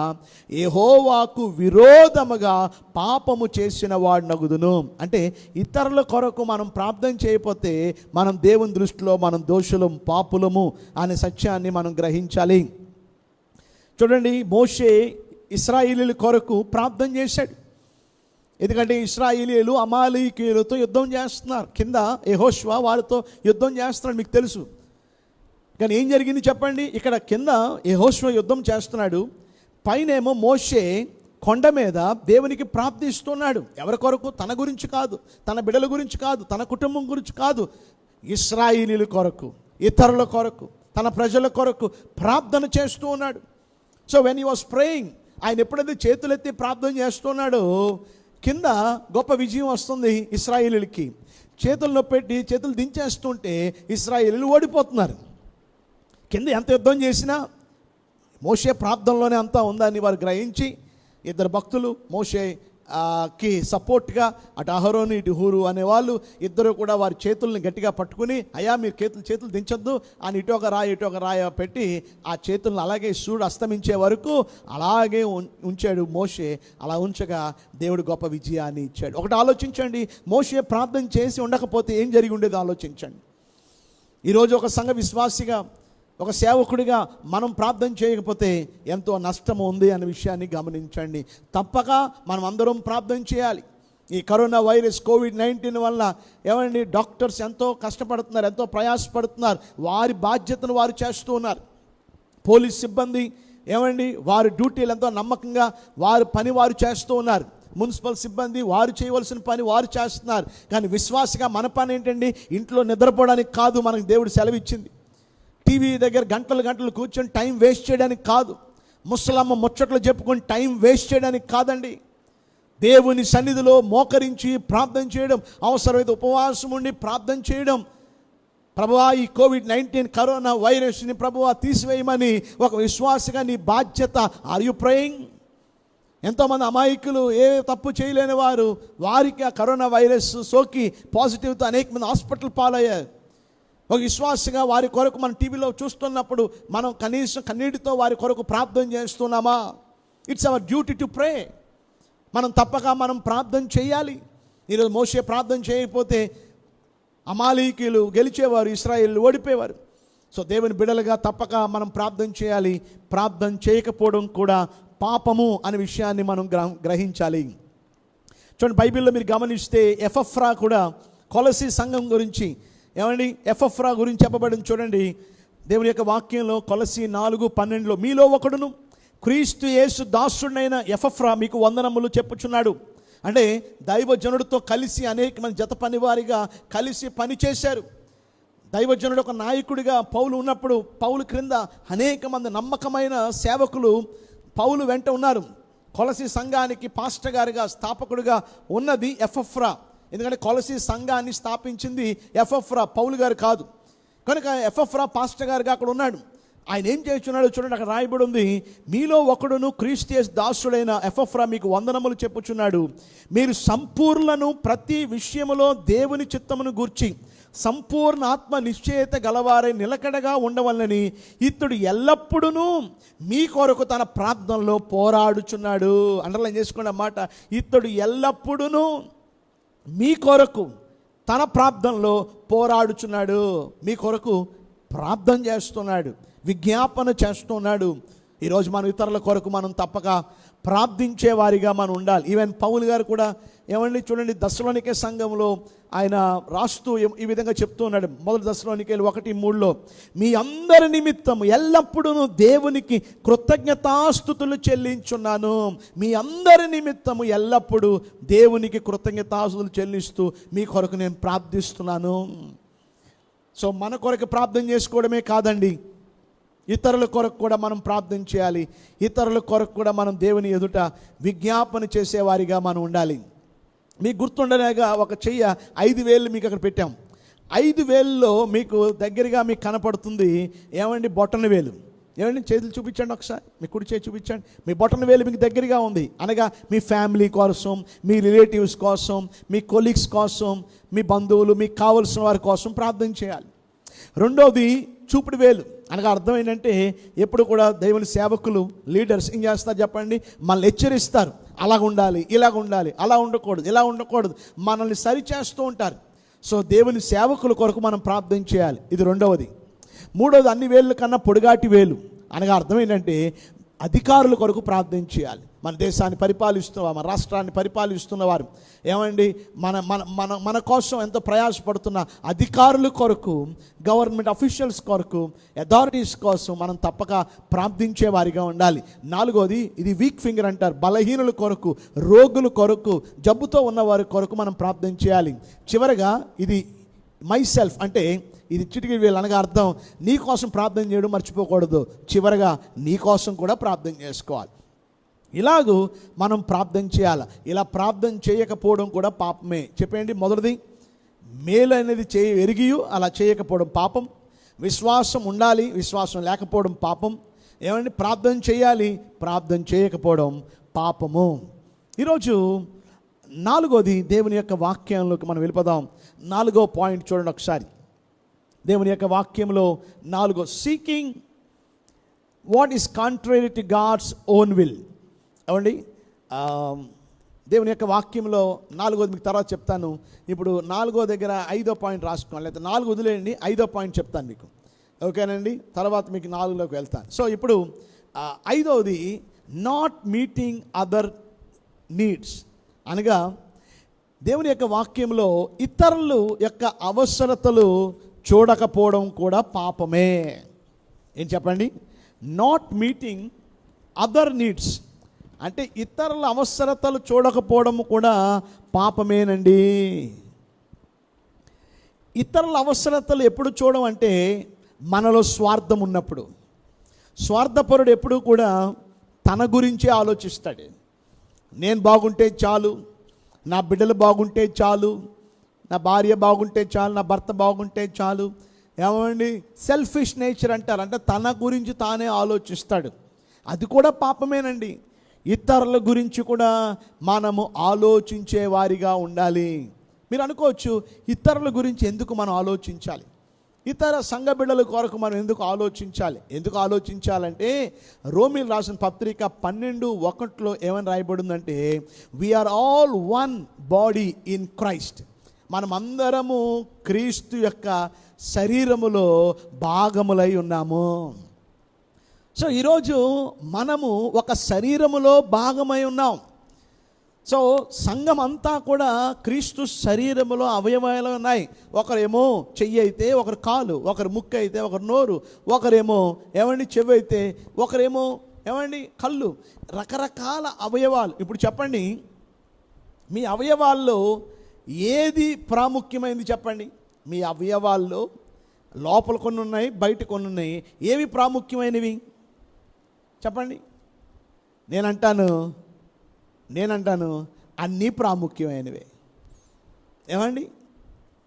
యెహోవాకు విరోధముగా పాపము చేసిన వాడినగుదును. అంటే ఇతరుల కొరకు మనం ప్రార్థన చేయకపోతే మనం దేవుని దృష్టిలో మనం దోషులం, పాపులము అనే సత్యాన్ని మనం గ్రహించాలి. చూడండి, మోషే ఇశ్రాయేలీయుల కొరకు ప్రార్థన చేశాడు. ఎందుకంటే ఇశ్రాయేలీయులు అమాలేకీయులతో యుద్ధం చేస్తున్నారు. కింద యెహోషువ వారితో యుద్ధం చేస్తున్నాడు, మీకు తెలుసు. కానీ ఏం జరిగింది చెప్పండి? ఇక్కడ కింద యెహోషువ యుద్ధం చేస్తున్నాడు, పైనేమో మోషే కొండ మీద దేవునికి ప్రార్థిస్తున్నాడు. ఎవరి కొరకు? తన గురించి కాదు, తన బిడ్డల గురించి కాదు, తన కుటుంబం గురించి కాదు, ఇశ్రాయేలీయుల కొరకు, ఇతరుల కొరకు, తన ప్రజల కొరకు ప్రార్థన చేస్తూ ఉన్నాడు. So when he was praying, ఆయన ఎప్పుడైతే చేతులెత్తి ప్రార్థన చేస్తున్నాడో కింద గొప్ప విజయం వస్తుంది ఇశ్రాయేలీయులకి. చేతుల్లో పెట్టి చేతులు దించేస్తుంటే ఇశ్రాయేలీయులు ఓడిపోతున్నారు. కింద ఎంత యుద్ధం చేసినా మోషే ప్రార్థనలోనే అంతా ఉందని వారు గ్రహించి, ఇద్దరు భక్తులు మోషేకి సపోర్ట్గా, అటు అహరోను ఇటు హూరు అనేవాళ్ళు ఇద్దరు కూడా వారి చేతుల్ని గట్టిగా పట్టుకుని, అయ్యా మీరు చేతులు దించొద్దు అని ఇటు ఒక రాయ పెట్టి ఆ చేతులను అలాగే సూర్యుడు అస్తమించే వరకు అలాగే ఉంచాడు మోషే. అలా ఉంచగా దేవుడు గొప్ప విజయాన్ని ఇచ్చాడు. ఒకటి ఆలోచించండి, మోషే ప్రార్థన చేసి ఉండకపోతే ఏం జరిగి ఉండేది ఆలోచించండి. ఈరోజు ఒక సంఘ విశ్వాసిగా, ఒక సేవకుడిగా మనం ప్రార్థన చేయకపోతే ఎంతో నష్టం ఉంది అనే విషయాన్ని గమనించండి. తప్పక మనం అందరం ప్రార్థన చేయాలి. ఈ కరోనా వైరస్ కోవిడ్-19 వల్ల ఏమండి, డాక్టర్స్ ఎంతో కష్టపడుతున్నారు, ఎంతో ప్రయాసపడుతున్నారు. వారి బాధ్యతను వారు చేస్తూ ఉన్నారు. పోలీస్ సిబ్బంది ఏమండి, వారి డ్యూటీలు ఎంతో నమ్మకంగా వారి పని వారు చేస్తూ ఉన్నారు. మున్సిపల్ సిబ్బంది వారు చేయవలసిన పని వారు చేస్తున్నారు. కానీ విశ్వాసిగా మన పని ఏంటండి? ఇంట్లో నిద్రపోవడానికి కాదు మనకు దేవుడు సెలవిచ్చింది. టీవీ దగ్గర గంటలు కూర్చొని టైం వేస్ట్ చేయడానికి కాదు. ముసలమ్మ ముచ్చట్లు చెప్పుకొని టైం వేస్ట్ చేయడానికి కాదండి. దేవుని సన్నిధిలో మోకరించి ప్రార్థన చేయడం, అవసరమైతే ఉపవాసం ఉండి ప్రార్థన చేయడం. ప్రభువా, ఈ కోవిడ్-19 కరోనా వైరస్ని ప్రభువా తీసివేయమని ఒక విశ్వాసగా నీ బాధ్యత. Are you praying? ఎంతోమంది అమాయకులు, ఏ తప్పు చేయలేని వారు, వారికి ఆ కరోనా వైరస్ సోకి పాజిటివ్తో అనేక మంది హాస్పిటల్ పాలయ్యారు. ఒక విశ్వాసగా వారి కొరకు మనం టీవీలో చూస్తున్నప్పుడు మనం కనీసం కన్నీటితో వారి కొరకు ప్రార్థన చేస్తున్నామా? It's our duty to pray. మనం తప్పక ప్రార్థన చేయాలి. ఈరోజు మోషే ప్రార్థన చేయకపోతే అమాలేకీయులు గెలిచేవారు, ఇశ్రాయేలు ఓడిపోయేవారు. సో దేవుని బిడ్డలుగా తప్పక మనం ప్రార్థన చేయాలి. ప్రార్థన చేయకపోవడం కూడా పాపము అనే విషయాన్ని మనం గ్రహించాలి. చూడండి, బైబిల్లో మీరు గమనిస్తే ఎపఫ్రా కూడా కొలసీ సంఘం గురించి ఏమండి, ఎపఫ్రా గురించి చెప్పబడింది. చూడండి, దేవుని యొక్క వాక్యంలో కొలసీ 4:12, మీలో ఒకడును క్రీస్తు యేసు దాసుడైన ఎపఫ్రా మీకు వందనములు చెప్పుచున్నాడు. అంటే దైవజనుడితో కలిసి అనేక మంది జత పనివారిగా కలిసి పని చేశారు. దైవజనుడు ఒక నాయకుడిగా పౌలు ఉన్నప్పుడు పౌలు క్రింద అనేక మంది నమ్మకమైన సేవకులు పౌలు వెంట ఉన్నారు. కొలసీ సంఘానికి పాస్టర్ గారుగా, స్థాపకుడిగా ఉన్నది ఎపఫ్రా. ఎందుకంటే కొలసీ సంఘాన్ని స్థాపించింది ఎపఫ్రా, పౌలు గారు కాదు. కనుక ఎపఫ్రా పాస్టర్ గారుగా అక్కడ ఉన్నాడు. ఆయన ఏం చేస్తున్నాడు చూడండి, అక్కడ రాయబడి ఉంది, మీలో ఒకడును క్రీస్తు యేసు దాసుడైన ఎపఫ్రా మీకు వందనములు చెప్పుచున్నాడు. మీరు సంపూర్ణను ప్రతి విషయములో దేవుని చిత్తమును గూర్చి సంపూర్ణ ఆత్మ నిశ్చయత గలవారై నిలకడగా ఉండవలనని ఇతడు ఎల్లప్పుడూ మీ కొరకు తన ప్రార్థనలో పోరాడుచున్నాడు. అండర్లైన్ చేసుకోండి అన్నమాట. ఇతడు ఎల్లప్పుడూ మీ కొరకు తన ప్రార్థనలో పోరాడుచున్నాడు. మీ కొరకు ప్రార్థన చేస్తున్నాడు, విజ్ఞాపన చేస్తున్నాడు. ఈరోజు మన ఇతరుల కొరకు మనం తప్పక ప్రార్థించే వారిగా మనం ఉండాలి. ఈవెన్ పౌలు గారు కూడా ఏమండి చూడండి, దశలోనికే సంఘంలో ఆయన రాస్తూ ఈ విధంగా చెప్తూ ఉన్నాడు. మొదటి దశలోనికేలు 1:3 మీ అందరి నిమిత్తం ఎల్లప్పుడూ దేవునికి కృతజ్ఞతాస్తుతులు చెల్లించున్నాను. మీ అందరి నిమిత్తము ఎల్లప్పుడూ దేవునికి కృతజ్ఞతాస్తుతులు చెల్లిస్తూ మీ కొరకు నేను ప్రార్థిస్తున్నాను. సో మన కొరకు ప్రార్థన చేసుకోవడమే కాదండి, ఇతరుల కొరకు కూడా మనం ప్రార్థన చేయాలి. ఇతరుల కొరకు కూడా మనం దేవుని ఎదుట విజ్ఞాపన చేసేవారిగా మనం ఉండాలి. మీకు గుర్తుండలేగా ఒక చెయ్య 5 వేలు మీకు అక్కడ పెట్టాం. 5 వేలలో మీకు దగ్గరగా మీకు కనపడుతుంది ఏమండి, బొటన వేలు. ఏమండి, చేతులు చూపించండి ఒకసారి, మీ కుడి చేతి చూపించండి. మీ బొటన వేలు మీకు దగ్గరగా ఉంది అనగా మీ ఫ్యామిలీ కోసం, మీ రిలేటివ్స్ కోసం, మీ కొలీగ్స్ కోసం, మీ బంధువులు, మీకు కావలసిన వారి కోసం ప్రార్థన చేయాలి. రెండోది చూపుడు వేలు అనగా అర్థం ఏంటంటే, ఎప్పుడు కూడా దేవుని సేవకులు, లీడర్స్ ఏం చేస్తారు చెప్పండి, మనల్ని హెచ్చరిస్తారు. అలాగ ఉండాలి, ఇలాగ ఉండాలి, అలా ఉండకూడదు, ఇలా ఉండకూడదు, మనల్ని సరిచేస్తూ ఉంటారు. సో దేవుని సేవకుల కొరకు మనం ప్రార్థన చేయాలి. ఇది రెండవది. మూడవది అన్ని వేళ్ళ కన్నా పొడిగాటి వేలు అనగా అర్థం ఏంటంటే, అధికారుల కొరకు ప్రార్థన చేయాలి. మన దేశాన్ని పరిపాలిస్తున్న, మన రాష్ట్రాన్ని పరిపాలిస్తున్న వారు ఏమండి, మన మన మన మన కోసం ఎంతో ప్రయాసపడుతున్న అధికారుల కొరకు, గవర్నమెంట్ అఫీషియల్స్ కొరకు, అథారిటీస్ కోసం మనం తప్పక ప్రార్థించే వారిగా ఉండాలి. నాలుగోది, ఇది వీక్ ఫింగర్ అంటారు, బలహీనుల కొరకు, రోగుల కొరకు, జబ్బుతో ఉన్న వారి కొరకు మనం ప్రార్థన చేయాలి. చివరగా ఇది మై సెల్ఫ్ అంటే ఇది చిటికి వేలు అనగా అర్థం, నీ కోసం ప్రార్థన చేయడం మర్చిపోకూడదు. చివరగా నీ కోసం కూడా ప్రార్థన చేసుకోవాలి. ఇలాగూ మనం ప్రార్థన చేయాలి. ఇలా ప్రార్థన చేయకపోవడం కూడా పాపమే. చెప్పండి, మొదటిది మేలు అనేది ఎరిగియు అలా చేయకపోవడం పాపం. విశ్వాసం ఉండాలి, విశ్వాసం లేకపోవడం పాపం. ఏమండి, ప్రార్థన చేయాలి, ప్రార్థన చేయకపోవడం పాపము. ఈరోజు నాలుగోది, దేవుని యొక్క వాక్యంలోకి మనం వెళ్ళిపోదాం. 4వ పాయింట్ చూడండి ఒకసారి. దేవుని యొక్క వాక్యంలో 4, seeking what is contrary to God's own will. అవండి, దేవుని యొక్క వాక్యంలో 4వది మీకు తర్వాత చెప్తాను. ఇప్పుడు 4వ దగ్గర 5వ పాయింట్ రాసుకోవాలి, లేకపోతే 4 వదిలేయండి, 5వ పాయింట్ చెప్తాను మీకు. ఓకేనండి, తర్వాత మీకు 4లోకి వెళ్తాను. సో ఇప్పుడు 5వది, నాట్ మీటింగ్ అదర్ నీడ్స్ అనగా దేవుని యొక్క వాక్యంలో ఇతరులు యొక్క అవసరతలు చూడకపోవడం కూడా పాపమే. ఏం చెప్పండి, నాట్ మీటింగ్ అదర్ నీడ్స్ అంటే ఇతరుల అవసరతలు చూడకపోవడం కూడా పాపమేనండి. ఇతరుల అవసరతలు ఎప్పుడు చూడడం అంటే, మనలో స్వార్థం ఉన్నప్పుడు. స్వార్థపరుడు ఎప్పుడు కూడా తన గురించే ఆలోచిస్తాడు. నేను బాగుంటే చాలు, నా బిడ్డలు బాగుంటే చాలు, నా భార్య బాగుంటే చాలు, నా భర్త బాగుంటే చాలు. ఏమండి, సెల్ఫిష్ నేచర్ అంటారు, అంటే తన గురించి తానే ఆలోచిస్తాడు. అది కూడా పాపమేనండి. ఇతరుల గురించి కూడా మనము ఆలోచించే వారిగా ఉండాలి. మీరు అనుకోవచ్చు, ఇతరుల గురించి ఎందుకు మనం ఆలోచించాలి, ఇతర సంఘ బిడ్డల కొరకు మనం ఎందుకు ఆలోచించాలి? ఎందుకు ఆలోచించాలంటే, రోమీయులకు రాసిన పత్రిక 12:1 ఏమని రాయబడిందంటే, we are all one body in Christ. మనమందరము క్రీస్తు యొక్క శరీరములో భాగములై ఉన్నాము. సో ఈరోజు మనము ఒక శరీరములో భాగమై ఉన్నాం. సో సంఘం అంతా కూడా క్రీస్తు శరీరములో అవయవాలు ఉన్నాయి. ఒకరేమో చెయ్యి అయితే, ఒకరు కాలు, ఒకరు ముక్కు అయితే, ఒకరు నోరు, ఒకరేమో ఏమండి చెవి అయితే, ఒకరేమో ఏమండి కళ్ళు, రకరకాల అవయవాలు. ఇప్పుడు చెప్పండి, మీ అవయవాల్లో ఏది ప్రాముఖ్యమైనది చెప్పండి? మీ అవయవాల్లో లోపల కొన్ని ఉన్నాయి, బయట కొన్ని ఉన్నాయి. ఏవి ప్రాముఖ్యమైనవి చెప్పండి? నేనంటాను అన్నీ ప్రాముఖ్యమైనవే. ఏమండి,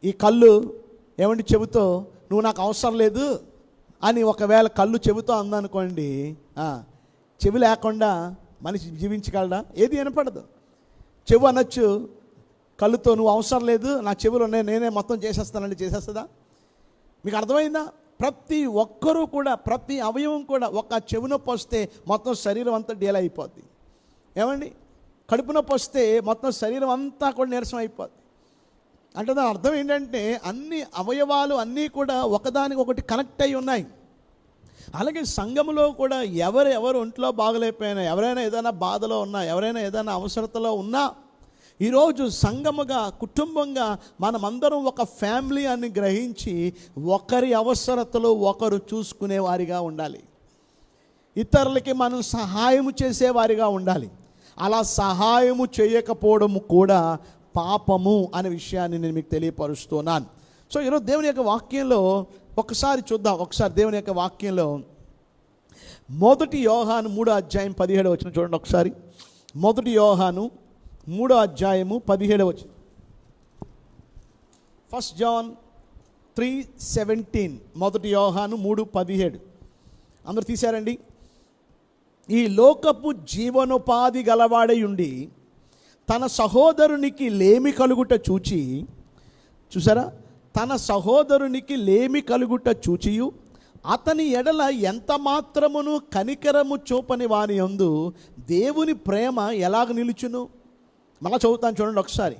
ఈ కళ్ళు ఏమండి చెబుతో నువ్వు నాకు అవసరం లేదు అని ఒకవేళ కళ్ళు చెబుతో అందనుకోండి, చెవి లేకుండా మనిషి జీవించగలడా? ఏది వినపడదు. చెవు అనొచ్చు, కళ్ళుతో నువ్వు అవసరం లేదు, నా చెవులు ఉన్నాయి, నేనే మొత్తం చేసేస్తానండి, చేసేస్తుందా? మీకు అర్థమైందా? ప్రతి ఒక్కరూ కూడా, ప్రతి అవయవం కూడా, ఒక చెవి నొప్పి వస్తే మొత్తం శరీరం అంతా డీల్ అయిపోద్ది. ఏమండి, కడుపు నొప్పి వస్తే మొత్తం శరీరం అంతా కూడా నీరసం అయిపోద్ది. అంటే దాని అర్థం ఏంటంటే అన్ని అవయవాలు అన్నీ కూడా ఒకదానికి ఒకటి కనెక్ట్ అయి ఉన్నాయి. అలాగే సంఘములో కూడా ఎవరు ఒంట్లో బాగలేకపోయినా, ఎవరైనా ఏదైనా బాధలో ఉన్నా, ఎవరైనా ఏదైనా అవసరతలో ఉన్నా, ఈరోజు సంఘముగా, కుటుంబంగా మనమందరం ఒక ఫ్యామిలీ అని గ్రహించి ఒకరి అవసరతలు ఒకరు చూసుకునే వారిగా ఉండాలి. ఇతరులకి మనం సహాయము చేసేవారిగా ఉండాలి. అలా సహాయము చేయకపోవడము కూడా పాపము అనే విషయాన్ని నేను మీకు తెలియపరుస్తున్నాను. సో ఈరోజు దేవుని యొక్క వాక్యంలో ఒకసారి చూద్దాం. ఒకసారి దేవుని యొక్క వాక్యంలో 1 యోహాను 3:17 చూడండి ఒకసారి. 1 యోహాను 3:17. 1 John 3:17. 1 యోహాను 3:17. అందరూ తీశారండి. ఈ లోకపు జీవనోపాధి గలవాడై ఉండి తన సహోదరునికి లేమి కలుగుట చూసారా, తన సహోదరునికి లేమి కలుగుట చూచియు అతని ఎడల ఎంత మాత్రమును కనికరము చూపని వాని యందు దేవుని ప్రేమ ఎలాగ నిలుచును? మళ్ళా చదువుతాను చూడండి ఒకసారి.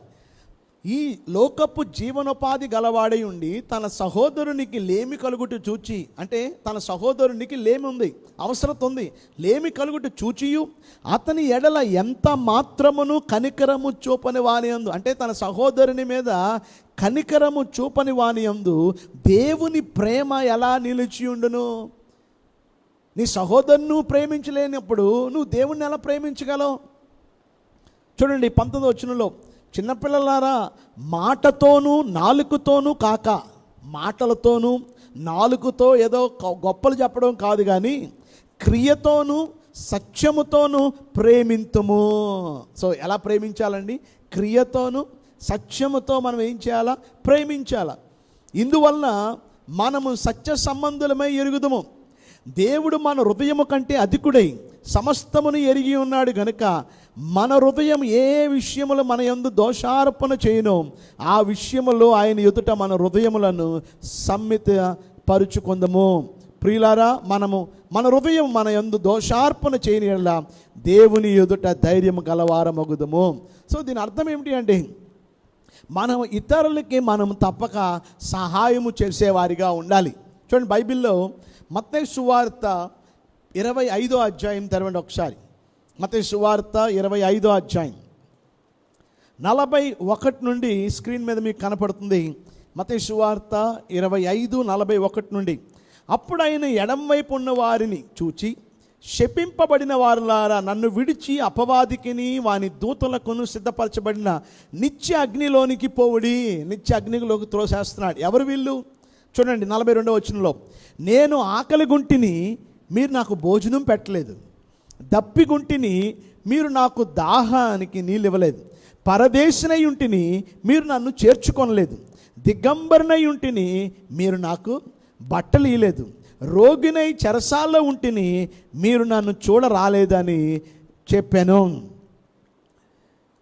ఈ లోకపు జీవనోపాధి గలవాడై ఉండి తన సహోదరునికి లేమి కలుగుట చూచి, అంటే తన సహోదరునికి లేమి ఉంది, అవసరత ఉంది, లేమి కలుగుట చూచియు అతని ఎడల ఎంత మాత్రమును కనికరము చూపని వాని యందు, అంటే తన సహోదరుని మీద కనికరము చూపని వాని యందు దేవుని ప్రేమ ఎలా నిలిచి ఉండును? నీ సహోదరును ప్రేమించలేనప్పుడు నువ్వు దేవుణ్ణి ఎలా ప్రేమించగలవు? చూడండి 19వ వచనంలో, చిన్నపిల్లలారా మాటతోనూ నాలుకతోనూ కాక, మాటలతోనూ నాలుకతో ఏదో గొప్పలు చెప్పడం కాదు కానీ క్రియతోనూ సత్యముతోనూ ప్రేమింతుము. సో ఎలా ప్రేమించాలండి? క్రియతోనూ సత్యముతో మనం ఏం చేయాలా? ప్రేమించాలా. ఇందువలన మనము సత్య సంబంధులమై ఎరుగుదుము. దేవుడు మన హృదయము కంటే అధికుడై సమస్తమును ఎరిగి ఉన్నాడు గనుక మన హృదయం ఏ విషయములు మన యందు దోషార్పణ చేయను ఆ విషయములో ఆయన ఎదుట మన హృదయములను సమ్మిత పరుచుకుందము. ప్రియులారా, మన హృదయం మన యందు దోషార్పణ చేయని యెడల దేవుని ఎదుట ధైర్యం గలవారమగుదము. సో దీని అర్థం ఏమిటి అంటే, మనం ఇతరులకి మనం తప్పక సహాయము చేసేవారిగా ఉండాలి. చూడండి, బైబిల్లో మత్తయి సువార్త 25వ అధ్యాయం తెరవండి ఒకసారి. మత్తయి సువార్త 25వ అధ్యాయం 41 నుండి స్క్రీన్ మీద మీకు కనపడుతుంది. మత్తయి సువార్త 25:41 నుండి. అప్పుడు ఆయన ఎడం వైపు ఉన్న వారిని చూచి, శపింపబడిన వారులారా, నన్ను విడిచి అపవాదికిని వాని దూతలకును సిద్ధపరచబడిన నిత్య అగ్నిలోనికి పోవుడి. నిత్య అగ్నిలోకి త్రోసేస్తున్నాడు. ఎవరు వీళ్ళు? చూడండి 42వ వచనంలో, నేను ఆకలిగుంటిని, మీరు నాకు భోజనం పెట్టలేదు, దప్పిగుంటిని, మీరు నాకు దాహానికి నీళ్ళు ఇవ్వలేదు, పరదేశినై ఉంటిని, మీరు నన్ను చేర్చుకొనలేదు, దిగంబరినై ఉంటిని, మీరు నాకు బట్టలు ఇయ్యలేదు, రోగినై చెరసాల్లో ఉంటిని, మీరు నన్ను చూడరాలేదని చెప్పాను.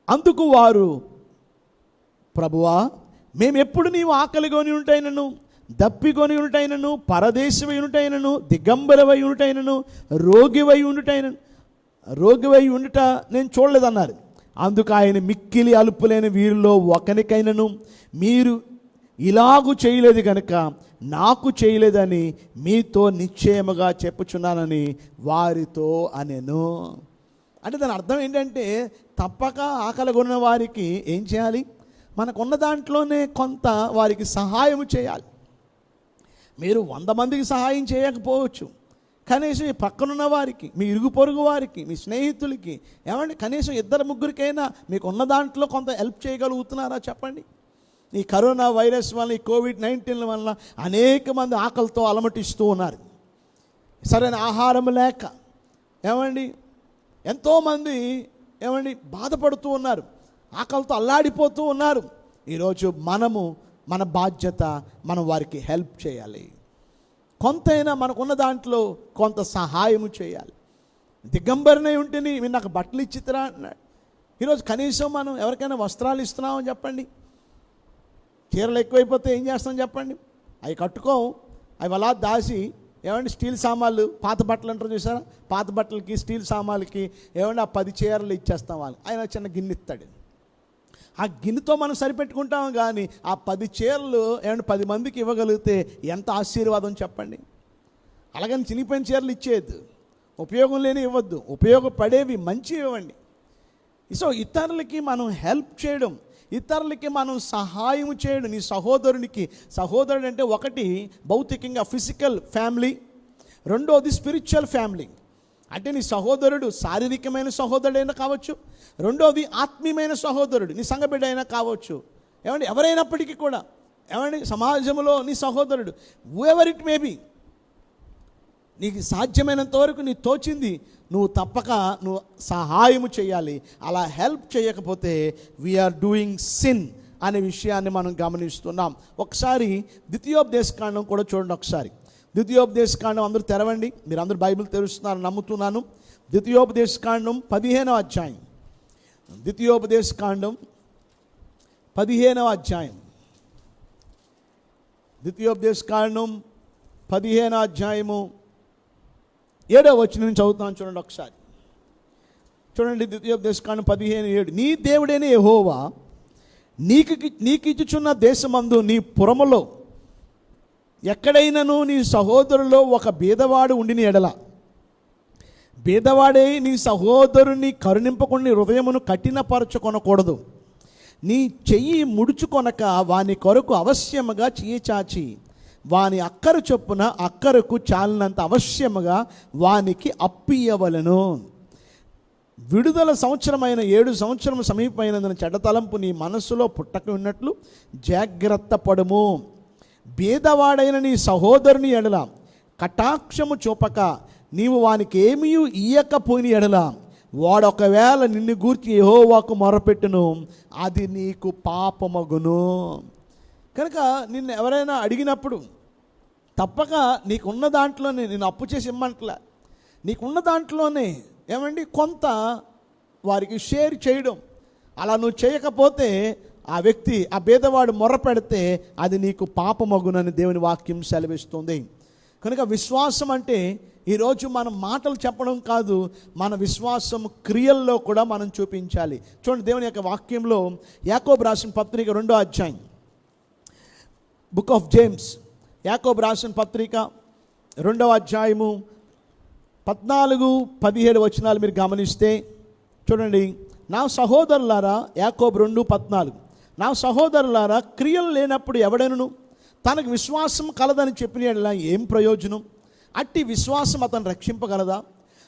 అందుకు వారు, ప్రభువా, మేమెప్పుడు నీవు ఆకలిగొని ఉంటాయినను, దప్పికొని ఉంటైనను, పరదేశమై ఉంటైనను, దిగంబరవై ఉంటైనను, రోగివై ఉండుట నేను చూడలేదన్నారు. అందుకు ఆయన మిక్కిలి అలుపులేని వీరిలో ఒకనికైనను మీరు ఇలాగు చేయలేదు కనుక నాకు చేయలేదని మీతో నిశ్చయముగా చెప్పుచున్నానని వారితో అనెను. అంటే దాని అర్థం ఏంటంటే, తప్పక ఆకలిగొన్న వారికి ఏం చేయాలి? మనకున్న దాంట్లోనే కొంత వారికి సహాయం చేయాలి. మీరు 100 మందికి సహాయం చేయకపోవచ్చు, కనీసం ఈ పక్కనున్న వారికి, మీ ఇరుగు పొరుగు వారికి, మీ స్నేహితులకి, ఏమండి కనీసం 2-3కైనా మీకు ఉన్న దాంట్లో కొంత హెల్ప్ చేయగలుగుతున్నారా చెప్పండి? ఈ కరోనా వైరస్ వల్ల, ఈ కోవిడ్-19 వల్ల అనేక మంది ఆకలితో అలమటిస్తూ ఉన్నారు. సరైన ఆహారం లేక ఏమండి ఎంతోమంది ఏమండి బాధపడుతూ ఉన్నారు, ఆకలితో అల్లాడిపోతూ ఉన్నారు. ఈరోజు మన బాధ్యత, మనం వారికి హెల్ప్ చేయాలి. కొంతైనా మనకున్న దాంట్లో కొంత సహాయము చేయాలి. దిగంబరినై ఉంటేని మీరు నాకు బట్టలు ఇచ్చితరా అన్నాడు. ఈరోజు కనీసం మనం ఎవరికైనా వస్త్రాలు ఇస్తున్నామని చెప్పండి. చీరలు ఎక్కువైపోతే ఏం చేస్తాం చెప్పండి, అవి కట్టుకోం, అవి అలా దాచి ఏమండి స్టీల్ సామాన్లు, పాత బట్టలు అంటారు చూసారా, పాత బట్టలకి స్టీల్ సామాన్లకి ఏమండి ఆ 10 చీరలు ఇచ్చేస్తాం వాళ్ళు. ఆయన చిన్న గిన్నె ఇస్తాడు, ఆ గిన్నెతో మనం సరిపెట్టుకుంటాం. కానీ ఆ 10 చీరలు ఏమంటే 10 మందికి ఇవ్వగలిగితే ఎంత ఆశీర్వాదం చెప్పండి. అలాగని చినిగిపోయిన చీరలు ఇచ్చేయద్దు, ఉపయోగం లేని ఇవ్వద్దు, ఉపయోగపడేవి మంచివి ఇవ్వండి. సో ఇతరులకి మనం హెల్ప్ చేయడం, ఇతరులకి మనం సహాయం చేయడం. నీ సహోదరునికి, సహోదరుడు అంటే ఒకటి భౌతికంగా ఫిజికల్ ఫ్యామిలీ, రెండోది స్పిరిచువల్ ఫ్యామిలీ. అంటే నీ సహోదరుడు శారీరకమైన సహోదరుడైనా కావచ్చు, రెండోది ఆత్మీయమైన సహోదరుడు నీ సంఘబిడ్డ అయినా కావచ్చు. ఏమండి ఎవరైనప్పటికీ కూడా ఏమండి సమాజంలో నీ సహోదరుడు ఎవర్ ఇట్ మే బి, నీకు సాధ్యమైనంత వరకు నీ తోచింది నువ్వు తప్పక నువ్వు సహాయము చేయాలి. అలా హెల్ప్ చేయకపోతే వీఆర్ డూయింగ్ సిన్ అనే విషయాన్ని మనం గమనిస్తున్నాం. ఒకసారి ద్వితీయోపదేశకాండం కూడా చూడండి. ఒకసారి ద్వితీయోపదేశకాండం అందరూ తెరవండి, మీరు అందరూ బైబిల్ తెరుస్తున్నారని నమ్ముతున్నాను. ద్వితీయోపదేశకాండం 15వ అధ్యాయం, ద్వితీయోపదేశకాండం 15వ అధ్యాయం, ద్వితీయోపదేశకాండం 15వ అధ్యాయము 7వ వచనం నుంచి చదువుతాను చూడండి. ఒకసారి చూడండి, ద్వితీయోపదేశకాండం 15:7. నీ దేవుడైన యెహోవా నీకిచ్చుచున్న దేశమందు నీ పురములో ఎక్కడైనను నీ సహోదరులో ఒక బీదవాడు ఉండిన ఎడల, బీదవాడే నీ సహోదరుని కరుణింపకుండా హృదయమును కఠినపరచుకొనకూడదు. నీ చెయ్యి ముడుచుకొనక వాని కొరకు అవశ్యముగా చెయ్యి చాచి వాని అక్కరు చొప్పున అక్కరకు చాలినంత అవశ్యముగా వానికి అప్పియవలెను. విడుదల సంవత్సరమైన 7 సంవత్సరం సమీపమైనందున చెడ్డ తలంపు నీ మనస్సులో పుట్టక ఉన్నట్లు జాగ్రత్త పడుము. బీదవాడైన నీ సహోదరుని ఎడల కటాక్షము చూపక నీవు వానికి ఏమీ ఇయ్యకపోయిన ఎడల వాడు ఒకవేళ నిన్ను గూర్చి యెహోవాకు మొరపెట్టును, అది నీకు పాపమగును. కనుక నిన్ను ఎవరైనా అడిగినప్పుడు తప్పక నీకున్న దాంట్లోనే, నేను అప్పు చేసి ఇమ్మంటలే, నీకున్న దాంట్లోనే ఏమండి కొంత వారికి షేర్ చేయడం. అలా నువ్వు చేయకపోతే ఆ వ్యక్తి, ఆ పేదవాడు మొర్రపెడితే అది నీకు పాపమగునని దేవుని వాక్యం సెలవిస్తుంది. కనుక విశ్వాసం అంటే ఈరోజు మనం మాటలు చెప్పడం కాదు, మన విశ్వాసం క్రియల్లో కూడా మనం చూపించాలి. చూడండి దేవుని యొక్క వాక్యంలో యాకోబు రాసిన పత్రిక 2వ అధ్యాయం, బుక్ ఆఫ్ జేమ్స్, యాకోబు రాసిన పత్రిక 2వ అధ్యాయము 14-17 వచనాలు మీరు గమనిస్తే చూడండి. నా సహోదరులారా, యాకోబు 2:14, నా సహోదరులారా, క్రియలు లేనప్పుడు ఎవడైనను తనకు విశ్వాసం కలదని చెప్పిన ఏం ప్రయోజనం? అట్టి విశ్వాసం అతను రక్షింపగలదా?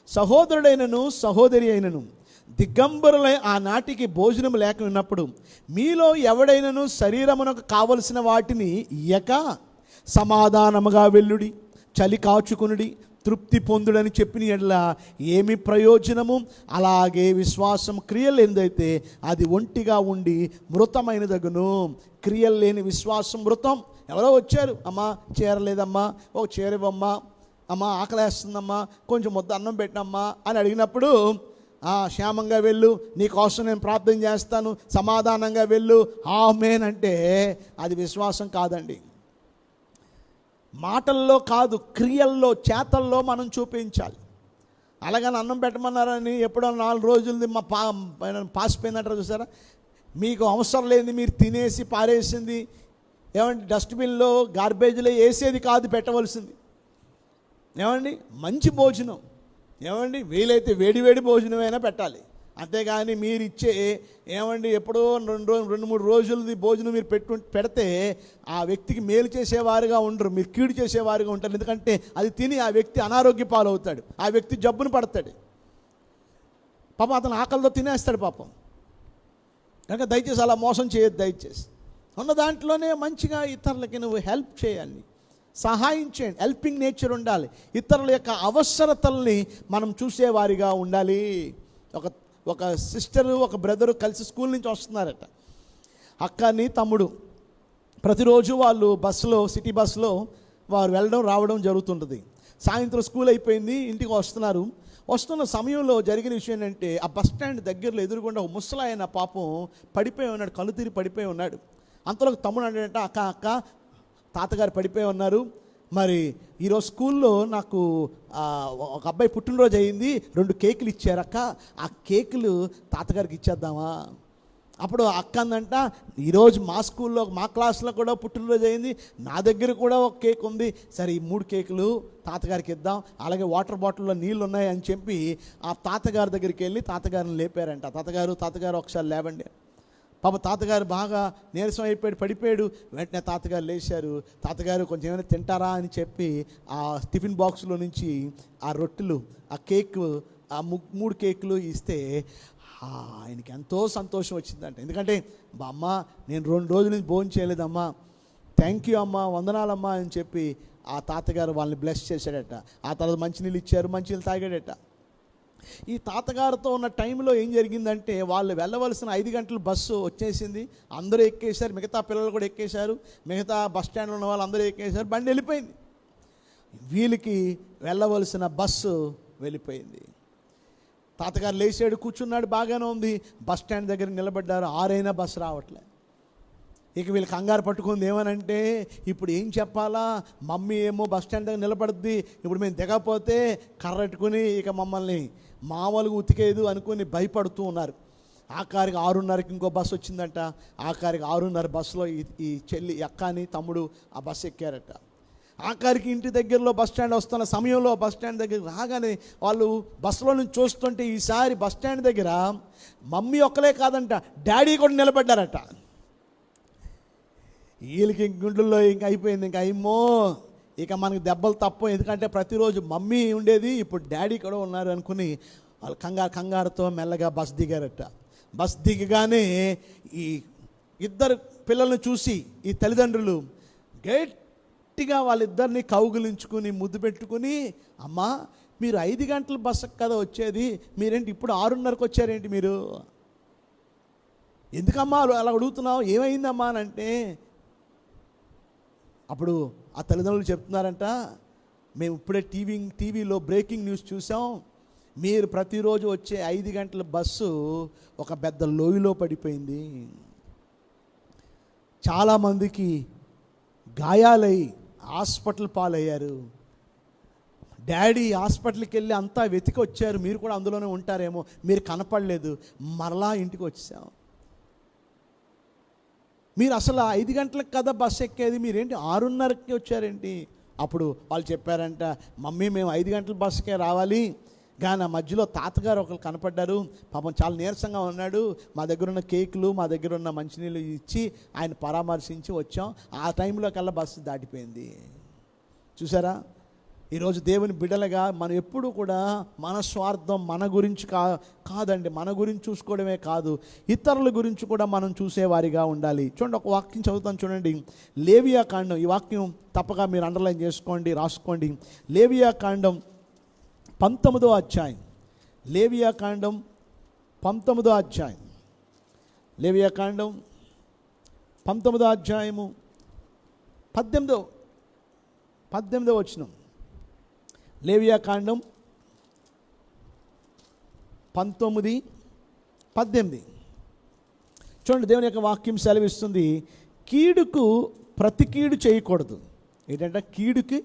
సహోదరుడైనను సహోదరి అయినను దిగంబరులై ఆనాటికి భోజనం లేక ఉన్నప్పుడు మీలో ఎవడైనను శరీరమునకు కావలసిన వాటిని ఇయ్యక సమాధానముగా వెళ్ళుడి, చలి కాచుకునుడి, తృప్తి పొందుడని చెప్పిన ఎడల ఏమి ప్రయోజనము? అలాగే విశ్వాసం క్రియలు ఏందైతే అది ఒంటిగా ఉండి మృతమైనదగును. క్రియలు లేని విశ్వాసం మృతం. ఎవరో వచ్చారు, అమ్మా చేరలేదమ్మా, ఓ చేరవమ్మా, అమ్మా ఆకలేస్తుందమ్మా, కొంచెం ముద్ద అన్నం పెట్టమ్మా అని అడిగినప్పుడు క్షేమంగా వెళ్ళు, నీకోసం నేను ప్రార్థన చేస్తాను, సమాధానంగా వెళ్ళు, ఆమేన్ అంటే అది విశ్వాసం కాదండి. మాటల్లో కాదు, క్రియల్లో, చేతల్లో మనం చూపించాలి. అలాగని అన్నం పెట్టమన్నారని ఎప్పుడో 4 రోజులది మా పాసిపోయిందంటారు చూసారా, మీకు అవసరం లేనిది మీరు తినేసి పారేసింది ఏమండి డస్ట్బిన్లో గార్బేజ్లో వేసేది కాదు పెట్టవలసింది. ఏమండి మంచి భోజనం, ఏమండి వీలైతే వేడి వేడి భోజనమైనా పెట్టాలి. అంతేగాని మీరు ఇచ్చే ఏమండి ఎప్పుడో 2-3 రోజులది భోజనం మీరు పెడితే ఆ వ్యక్తికి మేలు చేసేవారుగా ఉండరు, మీరు కీడు చేసేవారుగా ఉంటారు. ఎందుకంటే అది తిని ఆ వ్యక్తి అనారోగ్య పాలవుతాడు, ఆ వ్యక్తి జబ్బును పడతాడు, పాపం అతను ఆకలితో తినేస్తాడు పాపం. కనుక దయచేసి అలా మోసం చేయొద్దు. దయచేసి ఉన్న దాంట్లోనే మంచిగా ఇతరులకి నువ్వు హెల్ప్ చేయాలి, సహాయం చేయండి. హెల్పింగ్ నేచర్ ఉండాలి. ఇతరుల యొక్క అవసరతల్ని మనం చూసేవారిగా ఉండాలి. ఒక సిస్టరు, ఒక బ్రదరు కలిసి స్కూల్ నుంచి వస్తున్నారట. అక్కని తమ్ముడు ప్రతిరోజు వాళ్ళు బస్సులో, సిటీ బస్సులో వారు వెళ్ళడం రావడం జరుగుతుంటుంది. సాయంత్రం స్కూల్ అయిపోయింది, ఇంటికి వస్తున్న సమయంలో జరిగిన విషయం ఏంటంటే ఆ బస్ స్టాండ్ దగ్గరలో ఎదురుగుండా ఒక ముసలాయన పాపం పడిపోయి ఉన్నాడు, కళ్ళు తిరిగి పడిపోయి ఉన్నాడు. అంతలో తమ్ముడు అంటే అక్క తాతగారు పడిపోయి ఉన్నారు, మరి ఈరోజు స్కూల్లో నాకు ఒక అబ్బాయి పుట్టినరోజు అయింది, 2 కేకులు ఇచ్చారక్క, ఆ కేకులు తాతగారికి ఇచ్చేద్దామా? అప్పుడు అక్క అందంట, ఈరోజు మా స్కూల్లో మా క్లాస్లో కూడా పుట్టినరోజు అయింది, నా దగ్గర కూడా ఒక కేక్ ఉంది, సరే ఈ 3 కేకులు తాతగారికి ఇద్దాం, అలాగే వాటర్ బాటిల్లో నీళ్ళు ఉన్నాయి అని చెప్పి ఆ తాతగారి దగ్గరికి వెళ్ళి తాతగారిని లేపారంట. తాతగారు ఒకసారి లేవండి. పాప తాతగారు బాగా నీరసం అయిపోయాడు, పడిపోయాడు. వెంటనే తాతగారు లేచారు. తాతగారు కొంచెం ఏమైనా తింటారా అని చెప్పి ఆ టిఫిన్ బాక్స్లో నుంచి ఆ రొట్టెలు, ఆ కేక్, ఆ 3 కేకులు ఇస్తే ఆయనకి ఎంతో సంతోషం వచ్చిందంట. ఎందుకంటే అమ్మ నేను 2 రోజుల నుంచి భోజనం చేయలేదమ్మా, థ్యాంక్ యూ అమ్మా, వందనాలమ్మా అని చెప్పి ఆ తాతగారు వాళ్ళని బ్లెస్ చేశాడట. ఆ తర్వాత మంచినీళ్ళు ఇచ్చారు, మంచినీళ్ళు తాగాడట. ఈ తాతగారితో ఉన్న టైంలో ఏం జరిగిందంటే వాళ్ళు వెళ్ళవలసిన 5 గంటల బస్సు వచ్చేసింది. అందరూ ఎక్కేశారు, మిగతా పిల్లలు కూడా ఎక్కేశారు, మిగతా బస్ స్టాండ్లో ఉన్న వాళ్ళు అందరూ ఎక్కేశారు, బండి వెళ్ళిపోయింది. వీళ్ళకి వెళ్ళవలసిన బస్సు వెళ్ళిపోయింది. తాతగారు లేచాడు, కూర్చున్నాడు, బాగానే ఉంది. బస్ స్టాండ్ దగ్గర నిలబడ్డారు, 6 అయినా బస్సు రావట్లే. ఇక వీళ్ళు కంగారు పట్టుకుంది ఏమనంటే, ఇప్పుడు ఏం చెప్పాలా, మమ్మీ ఏమో బస్ స్టాండ్ దగ్గర నిలబడుద్ది, ఇప్పుడు మేము దిగకపోతే కర్రెట్టుకుని ఇక మమ్మల్ని మామూలుగా ఉతికేదు అనుకుని భయపడుతూ ఉన్నారు. ఆఖరికి 6:30కి ఇంకో బస్సు వచ్చిందంట. ఆఖరికి 6:30 బస్సులో ఈ చెల్లి అక్కని తమ్ముడు ఆ బస్సు ఎక్కారట. ఆఖరికి ఇంటి దగ్గరలో బస్ స్టాండ్ వస్తున్న సమయంలో బస్ స్టాండ్ దగ్గర రాగానే వాళ్ళు బస్సులో నుంచి చూస్తుంటే ఈసారి బస్ స్టాండ్ దగ్గర మమ్మీ ఒక్కలే కాదంట, డాడీ కూడా నిలబడ్డారట. వీళ్ళకి గుండెల్లో ఇంకా అయిపోయింది, ఇంకా అయ్యమ్మో ఇక మనకి దెబ్బలు తప్ప, ఎందుకంటే ప్రతిరోజు మమ్మీ ఉండేది, ఇప్పుడు డాడీ కూడా ఉన్నారు అనుకుని వాళ్ళు కంగారుతో మెల్లగా బస్ దిగారట. బస్ దిగగానే ఈ 2 పిల్లల్ని చూసి ఈ తల్లిదండ్రులు గట్టిగా వాళ్ళిద్దరిని కౌగిలించుకుని ముద్దు పెట్టుకుని, అమ్మా మీరు 5 గంటల బస్సుకు కదా వచ్చేది, మీరేంటి ఇప్పుడు 6:30కి వచ్చారేంటి, మీరు ఎందుకమ్మా అలా అడుగుతున్నావు, ఏమైందమ్మా అని అంటే, అప్పుడు ఆ తల్లిదండ్రులు చెప్తున్నారంట, మేము ఇప్పుడే టీవీలో బ్రేకింగ్ న్యూస్ చూసాం, మీరు ప్రతిరోజు వచ్చే 5 గంటల బస్సు ఒక పెద్ద లోయలో పడిపోయింది, చాలామందికి గాయాలై హాస్పిటల్ పాలయ్యారు, డాడీ హాస్పిటల్కి వెళ్ళి అంతా వెతికి వచ్చారు, మీరు కూడా అందులోనే ఉంటారేమో, మీరు కనపడలేదు, మరలా ఇంటికి వచ్చాం, మీరు అసలు 5 గంటలకు కదా బస్సు ఎక్కేది, మీరేంటి 6:30కి వచ్చారేంటి? అప్పుడు వాళ్ళు చెప్పారంట, మమ్మీ మేము 5 గంటల బస్సుకే రావాలి, కానీ ఆ మధ్యలో తాతగారు ఒకరు కనపడ్డారు, పాపం చాలా నీరసంగా ఉన్నాడు, మా దగ్గర ఉన్న కేకులు మా దగ్గర ఉన్న మంచినీళ్ళు ఇచ్చి ఆయన పరామర్శించి వచ్చాం, ఆ టైంలో కల్లా బస్సు దాటిపోయింది. చూసారా, ఈరోజు దేవుని బిడ్డలుగా మనం ఎప్పుడు కూడా మన స్వార్థం మన గురించి కాదండి, మన గురించి చూసుకోవడమే కాదు, ఇతరుల గురించి కూడా మనం చూసేవారిగా ఉండాలి. చూడండి, ఒక వాక్యం చదువుతాను చూడండి, లేవియా కాండం. ఈ వాక్యం తప్పగా మీరు అండర్లైన్ చేసుకోండి, రాసుకోండి. లేవియా కాండం 19వ అధ్యాయం. లేవియా కాండం 19వ అధ్యాయం. లేవియా కాండం 19వ అధ్యాయము 18వ వచనం. లేవియా కాండం 19:18. చూడండి, దేవుని యొక్క వాక్యం సెలవిస్తుంది, కీడుకు ప్రతి కీడు చేయకూడదు. ఏంటంటే కీడుకి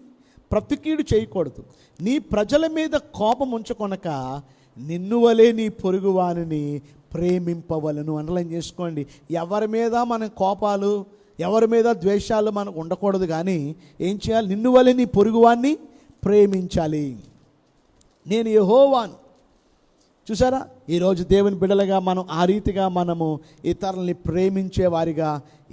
ప్రతి కీడు చేయకూడదు, నీ ప్రజల మీద కోపం ఉంచకొనక నిన్ను వలే నీ పొరుగువానిని ప్రేమింపవలను. అండర్లైన్ చేసుకోండి, ఎవరి మీద మన కోపాలు, ఎవరి మీద ద్వేషాలు మనకు ఉండకూడదు, కానీ ఏం చేయాలి, నిన్ను వలే నీ పొరుగువాన్ని ప్రేమించాలి, నేను యెహోవాను. చూసారా, ఈరోజు దేవుని బిడ్డలుగా మనం ఆ రీతిగా మనము ఇతరులని ప్రేమించే వారిగా,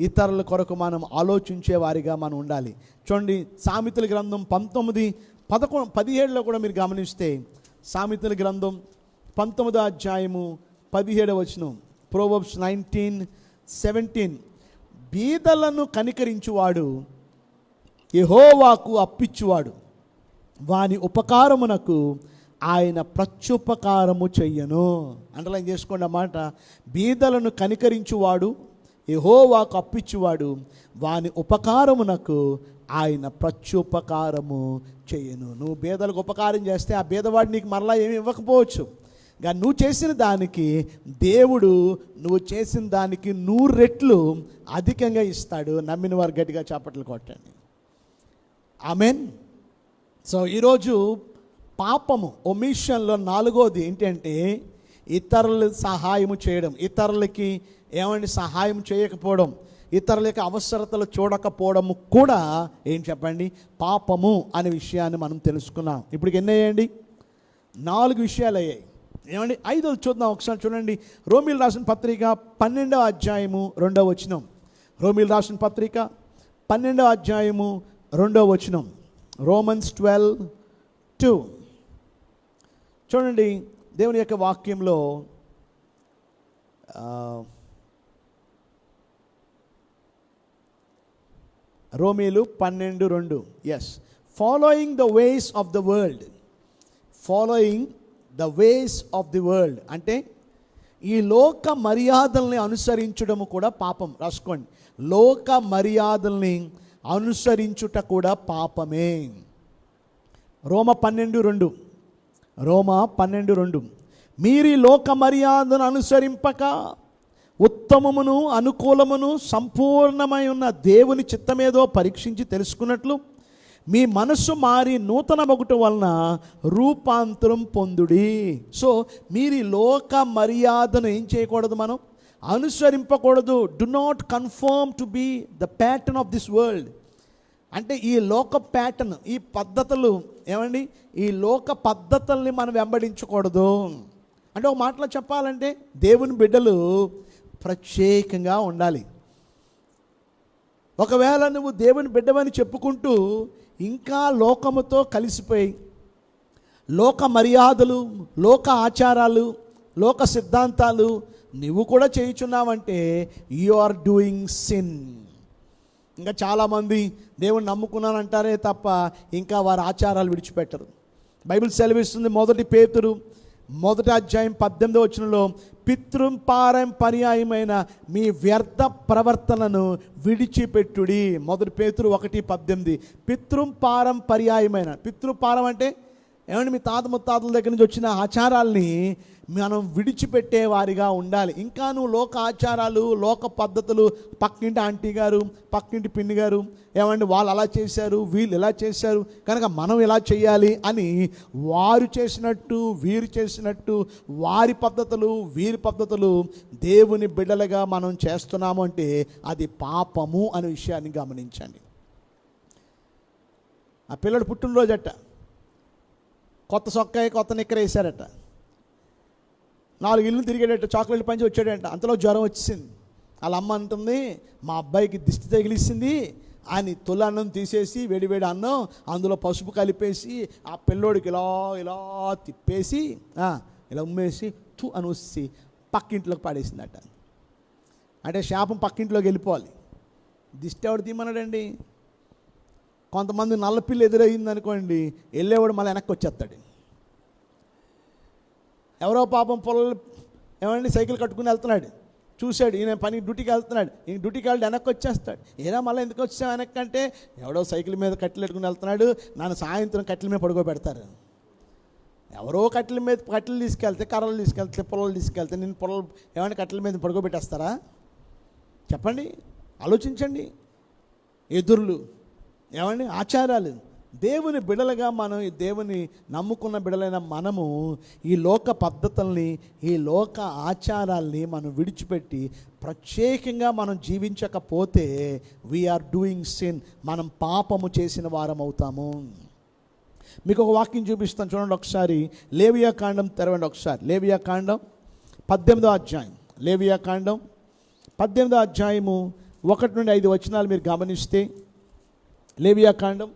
ఇతరుల కొరకు మనం ఆలోచించే వారిగా మనం ఉండాలి. చూడండి, సామెతల గ్రంథం 19:17లో కూడా మీరు గమనిస్తే, సామెతల గ్రంథం 19వ అధ్యాయము 17వ వచనం. ప్రోవర్బ్స్ 19:17, బీదలను కనికరించువాడు యెహోవాకు అప్పిచ్చువాడు, వాని ఉపకారమునకు ఆయన ప్రత్యుపకారము చెయ్యను. అండర్లైన్ చేసుకోండి అన్నమాట, బీదలను కనికరించువాడు యెహోవాకు అప్పిచ్చువాడు, వాని ఉపకారమునకు ఆయన ప్రత్యుపకారము చేయను. నువ్వు బేదలకు ఉపకారం చేస్తే ఆ బేదవాడు నీకు మరలా ఏమి ఇవ్వకపోవచ్చు, కానీ నువ్వు చేసిన దానికి దేవుడు నువ్వు చేసిన దానికి 100 రెట్లు అధికంగా ఇస్తాడు. నమ్మిన వారు గట్టిగా చప్పట్లు కొట్టండి. ఆమెన్. సో ఈరోజు పాపము ఒమిషన్లో 4వది ఏంటంటే ఇతరుల సహాయము చేయడం, ఇతరులకి సహాయం చేయకపోవడం, ఇతరులకి అవసరతలు చూడకపోవడము కూడా ఏం చెప్పండి పాపము అనే విషయాన్ని మనం తెలుసుకున్నాం. ఇప్పటికి ఎన్ని అయ్యాయండి? 4 విషయాలు అయ్యాయి. 5 చూద్దాం ఒకసారి చూడండి. రోమీలు రాసిన పత్రిక 12వ అధ్యాయము 2వ వచనం. రోమీలు రాసిన పత్రిక 12వ అధ్యాయము 2వ వచనం. Romans 12:2 చూడండి. దేవుని యొక్క వాక్యంలో రోమీలు 12:2. Yes, following the ways of the world. Following the ways of the world అంటే ఈ లోక మర్యాదల్ని అనుసరించడము కూడా పాపం. రాసుకోండి, లోక మర్యాదల్ని అనుసరించుట కూడా పాపమే. రోమ 12:2 మీరు ఈ లోక మర్యాదను అనుసరింపక ఉత్తమమును అనుకూలమును సంపూర్ణమై ఉన్న దేవుని చిత్తమేదో పరీక్షించి తెలుసుకున్నట్లు మీ మనస్సు మారి నూతన మొగుట వలన రూపాంతరం పొందుడి. సో మీరు ఈ లోక మర్యాదను ఏం చేయకూడదు, మనం అనుసరింపకూడదు. Do not conform to be the pattern of this world. అంటే ఈ లోక ప్యాటర్న్, ఈ పద్ధతులు ఈ లోక పద్ధతుల్ని మనం వెంబడించకూడదు. అంటే ఒక మాటలో చెప్పాలంటే దేవుని బిడ్డలు ప్రత్యేకంగా ఉండాలి. ఒకవేళ నువ్వు దేవుని బిడ్డవని చెప్పుకుంటూ ఇంకా లోకముతో కలిసిపోయి లోక మర్యాదలు, లోక ఆచారాలు, లోక సిద్ధాంతాలు నువ్వు కూడా చేయుచున్నావంటే యు ఆర్ డూయింగ్ సిన్. ఇంకా చాలామంది దేవుని నమ్ముకున్నానంటారే తప్ప ఇంకా వారి ఆచారాలు విడిచిపెట్టరు. బైబిల్ సెలవిస్తుంది, 1 పేతురు 1వ అధ్యాయం 18వ వచనంలో, పితృపారంపర్యాయమైన మీ వ్యర్థ ప్రవర్తనను విడిచిపెట్టుడి. 1 పేతురు 1:18. పితృపారంపర్యాయమైన, పితృపారం అంటే మీ తాత ముత్తాతల దగ్గర నుంచి వచ్చిన ఆచారాల్ని మనం విడిచిపెట్టే వారిగా ఉండాలి. ఇంకా నువ్వు లోక ఆచారాలు, లోక పద్ధతులు, పక్కింటి ఆంటీ గారు, పక్కింటి పిన్ని గారు వాళ్ళు అలా చేశారు, వీళ్ళు ఇలా చేశారు కనుక మనం ఇలా చేయాలి అని వారు చేసినట్టు వీరు చేసినట్టు వారి పద్ధతులు వీరి పద్ధతులు దేవుని బిడ్డలుగా మనం చేస్తున్నాము అంటే అది పాపము అనే విషయాన్ని గమనించండి. ఆ పిల్లడు పుట్టినరోజట, కొత్త సొక్కాయి కొత్త నిక్కర వేశారట, 4 ఇల్లు తిరిగాడట, చాక్లెట్ పంచి వచ్చాడంట. అంతలో జ్వరం వచ్చేసింది. వాళ్ళ అమ్మ అంటుంది, మా అబ్బాయికి దిష్టి తగిలిసింది అని తొలి అన్నం తీసేసి వేడివేడి అన్నం అందులో పసుపు కలిపేసి ఆ పిల్లోడికి ఇలా ఇలా తిప్పేసి ఇలా ఉమ్మేసి తూ అని వచ్చి పక్కింట్లోకి పడేసిందట. అంటే శాపం పక్కింట్లోకి వెళ్ళిపోవాలి. దిష్టి ఎవడు తీయమన్నాడండి? కొంతమంది నల్లపిల్లి ఎదురయ్యింది అనుకోండి, వెళ్ళేవాడు మళ్ళీ వెనక్కి వచ్చేస్తాడు. ఎవరో పాపం పొలాలు సైకిల్ కట్టుకుని వెళ్తున్నాడు, చూశాడు ఈయన పని డ్యూటీకి వెళ్తున్నాడు, ఈయన డ్యూటీకి వెళ్ళి వెనక్కి వచ్చేస్తాడు. ఏదో మళ్ళీ ఎందుకు వచ్చావు వెనక్కి అంటే, ఎవడో సైకిల్ మీద కట్టెలు పెట్టుకుని వెళ్తున్నాడు, నన్ను సాయంత్రం కట్టెల మీద పడుకోబెడతారు. ఎవరో కట్టెల మీద కట్టెలు తీసుకెళ్తే, కర్రలు తీసుకెళ్తే, పొలాలు తీసుకెళ్తే నేను పొలాలు కట్టెల మీద పడుకోబెట్టేస్తారా? చెప్పండి, ఆలోచించండి. ఎదురులు ఆచారాలు. దేవుని బిడలుగా మనం, దేవుని నమ్ముకున్న బిడలైన మనము ఈ లోక పద్ధతుల్ని, ఈ లోక ఆచారాల్ని మనం విడిచిపెట్టి ప్రత్యేకంగా మనం జీవించకపోతే వీఆర్ డూయింగ్ సిన్, మనం పాపము చేసిన వారం అవుతాము. మీకు ఒక వాక్యం చూపిస్తాను చూడండి ఒకసారి. లేవియాకాండం తెరవండి ఒకసారి. లేవియాకాండం 18వ అధ్యాయం. లేవియాకాండం 18వ అధ్యాయము 1 నుండి 5 వచనాలు మీరు గమనిస్తే, లేవియాకాండం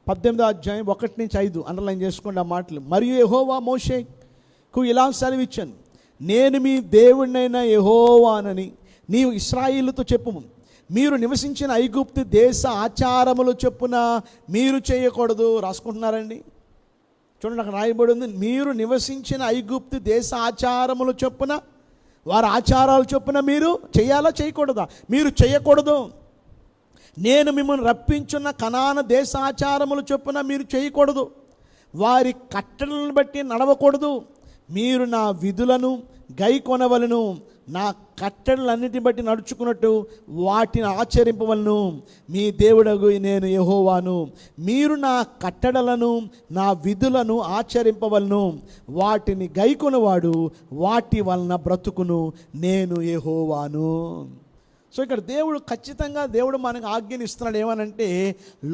18వ అధ్యాయం 1 నుంచి 5 అండర్లైన్ చేసుకోండి ఆ మాటలు. మరియు యెహోవా మోషేకు ఇలా సెలవిచ్చాను, నేను మీ దేవుడినైన యెహోవానని నీవు ఇశ్రాయేలుతో చెప్పుము. మీరు నివసించిన ఐగుప్తు దేశ ఆచారములు చొప్పున మీరు చేయకూడదు. రాసుకుంటున్నారండి, చూడండి అక్కడ రాయబడి ఉంది, మీరు నివసించిన ఐగుప్తు దేశ ఆచారములు చొప్పున, వారి ఆచారాలు చొప్పున మీరు చేయాలా చేయకూడదా? మీరు చేయకూడదు. నేను మిమ్మల్ని రప్పించున్న కనాన దేశాచారములు చొప్పున మీరు చేయకూడదు, వారి కట్టడలను బట్టి నడవకూడదు, మీరు నా విధులను గైకొనవలను, నా కట్టడలన్నిటిని బట్టి నడుచుకున్నట్టు వాటిని ఆచరింపవలను, మీ దేవుడగు నేను యెహోవాను, మీరు నా కట్టడలను నా విధులను ఆచరింపవలను, వాటిని గైకొనవాడు వాటి వలన బ్రతుకును, నేను యెహోవాను. సో ఇక్కడ దేవుడు మనకు ఆజ్ఞనిస్తున్నాడు ఏమనంటే,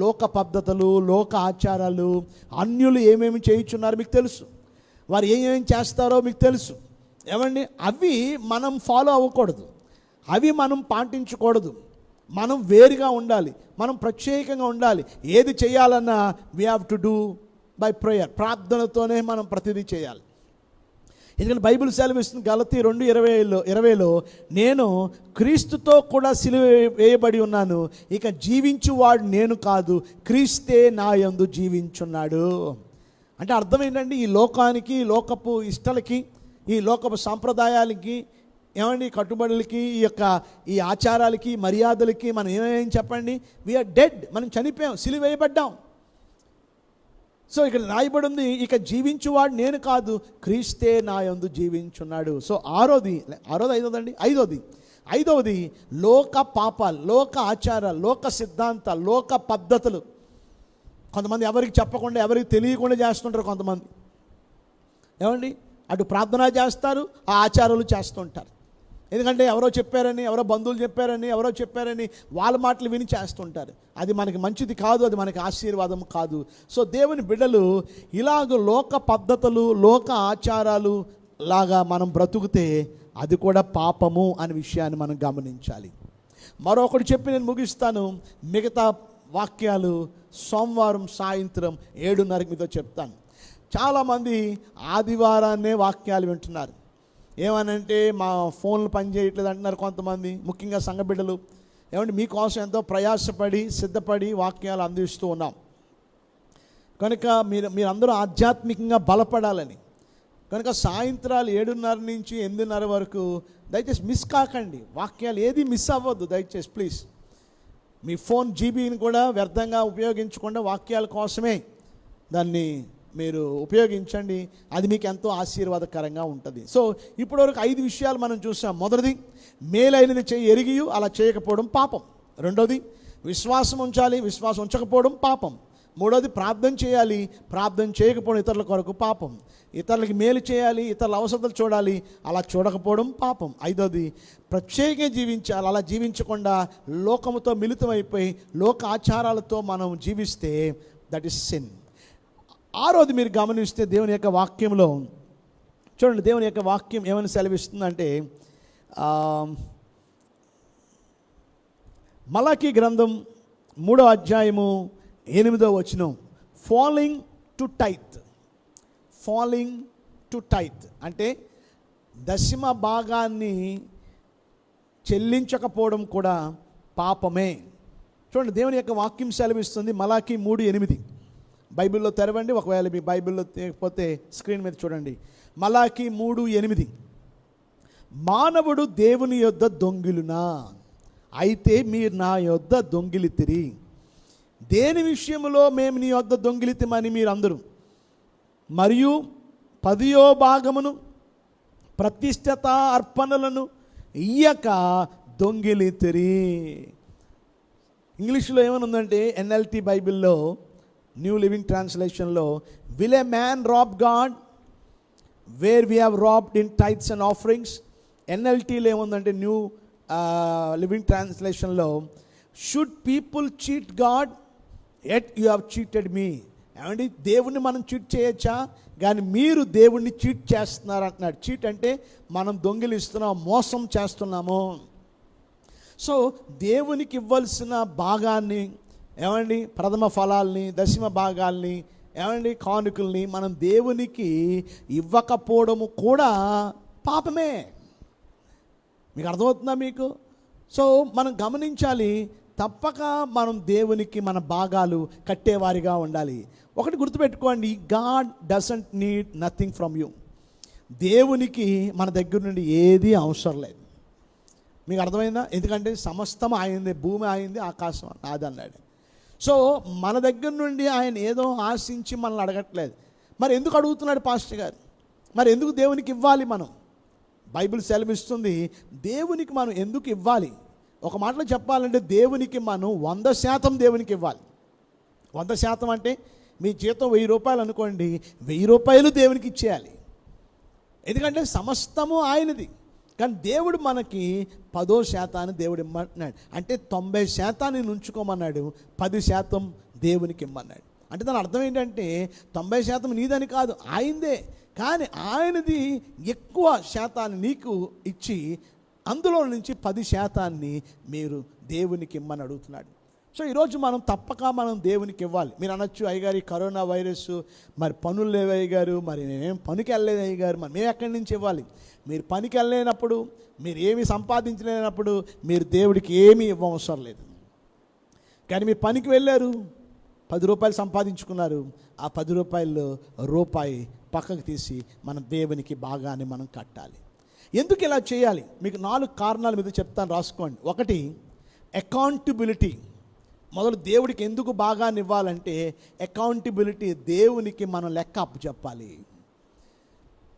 లోక పద్ధతులు, లోక ఆచారాలు, అన్యులు ఏమేమి చేయించున్నారో మీకు తెలుసు, వారు ఏమేమి చేస్తారో మీకు తెలుసు ఏమండి. అవి మనం ఫాలో అవ్వకూడదు, అవి మనం పాటించకూడదు. మనం వేరుగా ఉండాలి, మనం ప్రత్యేకంగా ఉండాలి. ఏది చేయాలన్నా we have to do by prayer, ప్రార్థనతోనే మనం ప్రతిదీ చేయాలి. ఎందుకంటే బైబిల్ సెలవిస్తుంది గలతీ 2:20లో నేను క్రీస్తుతో కూడా సిలువ వేయబడి ఉన్నాను, ఇక జీవించువాడు నేను కాదు, క్రీస్తే నా యందు జీవించున్నాడు. అంటే అర్థం ఏంటంటే, ఈ లోకానికి, లోకపు ఇష్టలకి, ఈ లోకపు సాంప్రదాయాలకి, ఏమండి కట్టుబడులకి, ఈ ఆచారాలకి, మర్యాదలకి మనం ఏమేం చెప్పండి, వీఆర్ డెడ్, మనం చనిపోయాం, సిలువ వేయబడ్డాం. సో ఇక్కడ రాయబడి ఉంది, ఇక జీవించువాడు నేను కాదు, క్రీస్తే నా యందు జీవించున్నాడు. సో ఐదవది లోక పాపాలు, లోక ఆచారాలు, లోక సిద్ధాంతాలు, లోక పద్ధతులు. కొంతమంది ఎవరికి చెప్పకుండా, ఎవరికి తెలియకుండా చేస్తుంటారు. కొంతమంది ఏమండి అటు ప్రార్థన చేస్తారు, ఆ ఆచారాలు చేస్తుంటారు. ఎందుకంటే ఎవరో చెప్పారని, ఎవరో బంధువులు చెప్పారని, ఎవరో చెప్పారని వాళ్ళ మాటలు విని చేస్తుంటారు. అది మనకి మంచిది కాదు, అది మనకి ఆశీర్వాదం కాదు. సో దేవుని బిడ్డలు ఇలాగ లోక పద్ధతులు, లోక ఆచారాలు లాగా మనం బ్రతుకుతే అది కూడా పాపము అనే విషయాన్ని మనం గమనించాలి. మరొకటి చెప్పి నేను ముగిస్తాను. మిగతా వాక్యాలు సోమవారం సాయంత్రం 7:30 మీతో చెప్తాను. చాలామంది ఆదివారాన్నే వాక్యాలు వింటున్నారు. ఏమనంటే మా ఫోన్లు పనిచేయట్లేదు అంటున్నారు కొంతమంది, ముఖ్యంగా సంఘబిడ్డలు. ఏమంటే మీకోసం ఎంతో ప్రయాసపడి సిద్ధపడి వాక్యాలు అందిస్తూ ఉన్నాం కనుక మీరందరూ ఆధ్యాత్మికంగా బలపడాలని, కనుక సాయంత్రాలు 7:30 నుంచి 8:30 వరకు దయచేసి మిస్ కాకండి. వాక్యాలు ఏది మిస్ అవ్వద్దు దయచేసి ప్లీజ్. మీ ఫోన్ జీబీని కూడా వ్యర్థంగా ఉపయోగించకుండా వాక్యాల కోసమే దాన్ని మీరు ఉపయోగించండి, అది మీకు ఎంతో ఆశీర్వాదకరంగా ఉంటుంది. సో ఇప్పటివరకు 5 విషయాలు మనం చూసాం. మొదటిది, మేలైనది ఎరిగియు అలా చేయకపోవడం పాపం. రెండోది, విశ్వాసం ఉంచాలి, విశ్వాసం ఉంచకపోవడం పాపం. మూడోది, ప్రార్థన చేయాలి, ప్రార్థన చేయకపోవడం ఇతరుల కొరకు పాపం. ఇతరులకి మేలు చేయాలి, ఇతరుల అవసరాలు చూడాలి, అలా చూడకపోవడం పాపం. ఐదోది, ప్రత్యేకంగా జీవించాలి, అలా జీవించకుండా లోకముతో మిళితమైపోయి లోక ఆచారాలతో మనం జీవిస్తే దట్ ఈస్ సిన్. ఆరోది మీరు గమనిస్తే దేవుని యొక్క వాక్యంలో చూడండి, దేవుని యొక్క వాక్యం ఏమని సెలవిస్తుందంటే, మలాకీ గ్రంథం 3వ అధ్యాయము 8వ వచనం, ఫాలింగ్ టు టైత్ అంటే దశమ భాగాన్ని చెల్లించకపోవడం కూడా పాపమే. చూడండి దేవుని యొక్క వాక్యం సెలవిస్తుంది. మలాకీ 3:8 బైబిల్లో తెరవండి, ఒకవేళ మీ బైబిల్లో లేకపోతే స్క్రీన్ మీద చూడండి. మలాకీ 3:8, మానవుడు దేవుని యొద్ద దొంగిలునా, అయితే మీరు నా యొద్ద దొంగిలితిరి. దేని విషయంలో మేము నీ యొద్ద దొంగిలితమని మీరు అందరూ, మరియు 10వ భాగమును ప్రతిష్ఠిత అర్పణలను ఇయ్యక దొంగిలితిరి. ఇంగ్లీష్లో ఏమనుందంటే ఎన్ఎల్టీ బైబిల్లో, న్యూ లివింగ్ ట్రాన్స్లేషన్లో, will a man rob God where we have robbed in tithes and offerings. ఎన్ఎల్టీలో ఏముందంటే, న్యూ లివింగ్ ట్రాన్స్లేషన్లో, should people cheat God yet you have cheated me. ఏమండి దేవుణ్ణి మనం చీట్ చేయొచ్చా, కానీ మీరు దేవుణ్ణి చీట్ చేస్తున్నారు అంటున్నాడు. చీట్ అంటే మనం దొంగిలిస్తున్నాం, మోసం చేస్తున్నాము. సో దేవునికి ఇవ్వాల్సిన భాగాన్ని, ఏమండి ప్రథమ ఫలాల్ని, దశమ భాగాల్ని, ఏమండి కానుకల్ని మనం దేవునికి ఇవ్వకపోవడము కూడా పాపమే. మీకు అర్థమవుతుందా మీకు? సో మనం గమనించాలి, తప్పక మనం దేవునికి మన భాగాలు కట్టేవారిగా ఉండాలి. ఒకటి గుర్తుపెట్టుకోండి, God doesn't need nothing from you. దేవునికి మన దగ్గర నుండి ఏది అవసరం లేదు. మీకు అర్థమైందా? ఎందుకంటే సమస్తం ఆయనదే, భూమి ఆయనది, ఆకాశం నాదన్నాడు. సో మన దగ్గర నుండి ఆయన ఏదో ఆశించి మనల్ని అడగట్లేదు. మరి ఎందుకు అడుగుతున్నాడు పాస్టర్ గారు? మరి ఎందుకు దేవునికి ఇవ్వాలి మనం? బైబిల్ సెలవిస్తుంది దేవునికి మనం ఎందుకు ఇవ్వాలి. ఒక మాటలో చెప్పాలంటే దేవునికి మనం 100% దేవునికి ఇవ్వాలి. 100% అంటే మీ జీతం 1000 రూపాయలు అనుకోండి, 1000 రూపాయలు దేవునికి ఇచ్చేయాలి. ఎందుకంటే సమస్తము ఆయనది. కానీ దేవుడు మనకి 10% దేవుడు ఇమ్మంటున్నాడు. అంటే 90% ఉంచుకోమన్నాడు, 10% దేవునికి ఇమ్మన్నాడు. అంటే దాని అర్థం ఏంటంటే 90% నీదని కాదు, ఆయనదే. కానీ ఆయనది ఎక్కువ శాతాన్ని నీకు ఇచ్చి అందులో నుంచి 10% మీరు దేవునికి ఇమ్మని అడుగుతున్నాడు. సో ఈరోజు మనం తప్పక దేవునికి ఇవ్వాలి. మీరు అనొచ్చు, అయ్యగారు ఈ కరోనా వైరస్ మరి పనులు లేవు అయ్యగారు, మరి మేమేం పనికి వెళ్ళలేదు అయ్యగారు, మరి మేము ఎక్కడి నుంచి ఇవ్వాలి? మీరు పనికి వెళ్ళలేనప్పుడు, మీరు ఏమి సంపాదించలేనప్పుడు మీరు దేవుడికి ఏమీ ఇవ్వవసరం లేదు. కానీ మీరు పనికి వెళ్ళారు, 10 రూపాయలు సంపాదించుకున్నారు, ఆ 10 రూపాయల్లో రూపాయి పక్కకు తీసి మన దేవునికి భాగాన్ని మనం కట్టాలి. ఎందుకు ఇలా చేయాలి? మీకు 4 కారణాల మీద చెప్తాను, రాసుకోండి. 1, అకౌంటబిలిటీ. మొదలు దేవుడికి ఎందుకు భాగాన్ని ఇవ్వాలంటే అకౌంటబిలిటీ. దేవునికి మనం లెక్క అప్పు చెప్పాలి.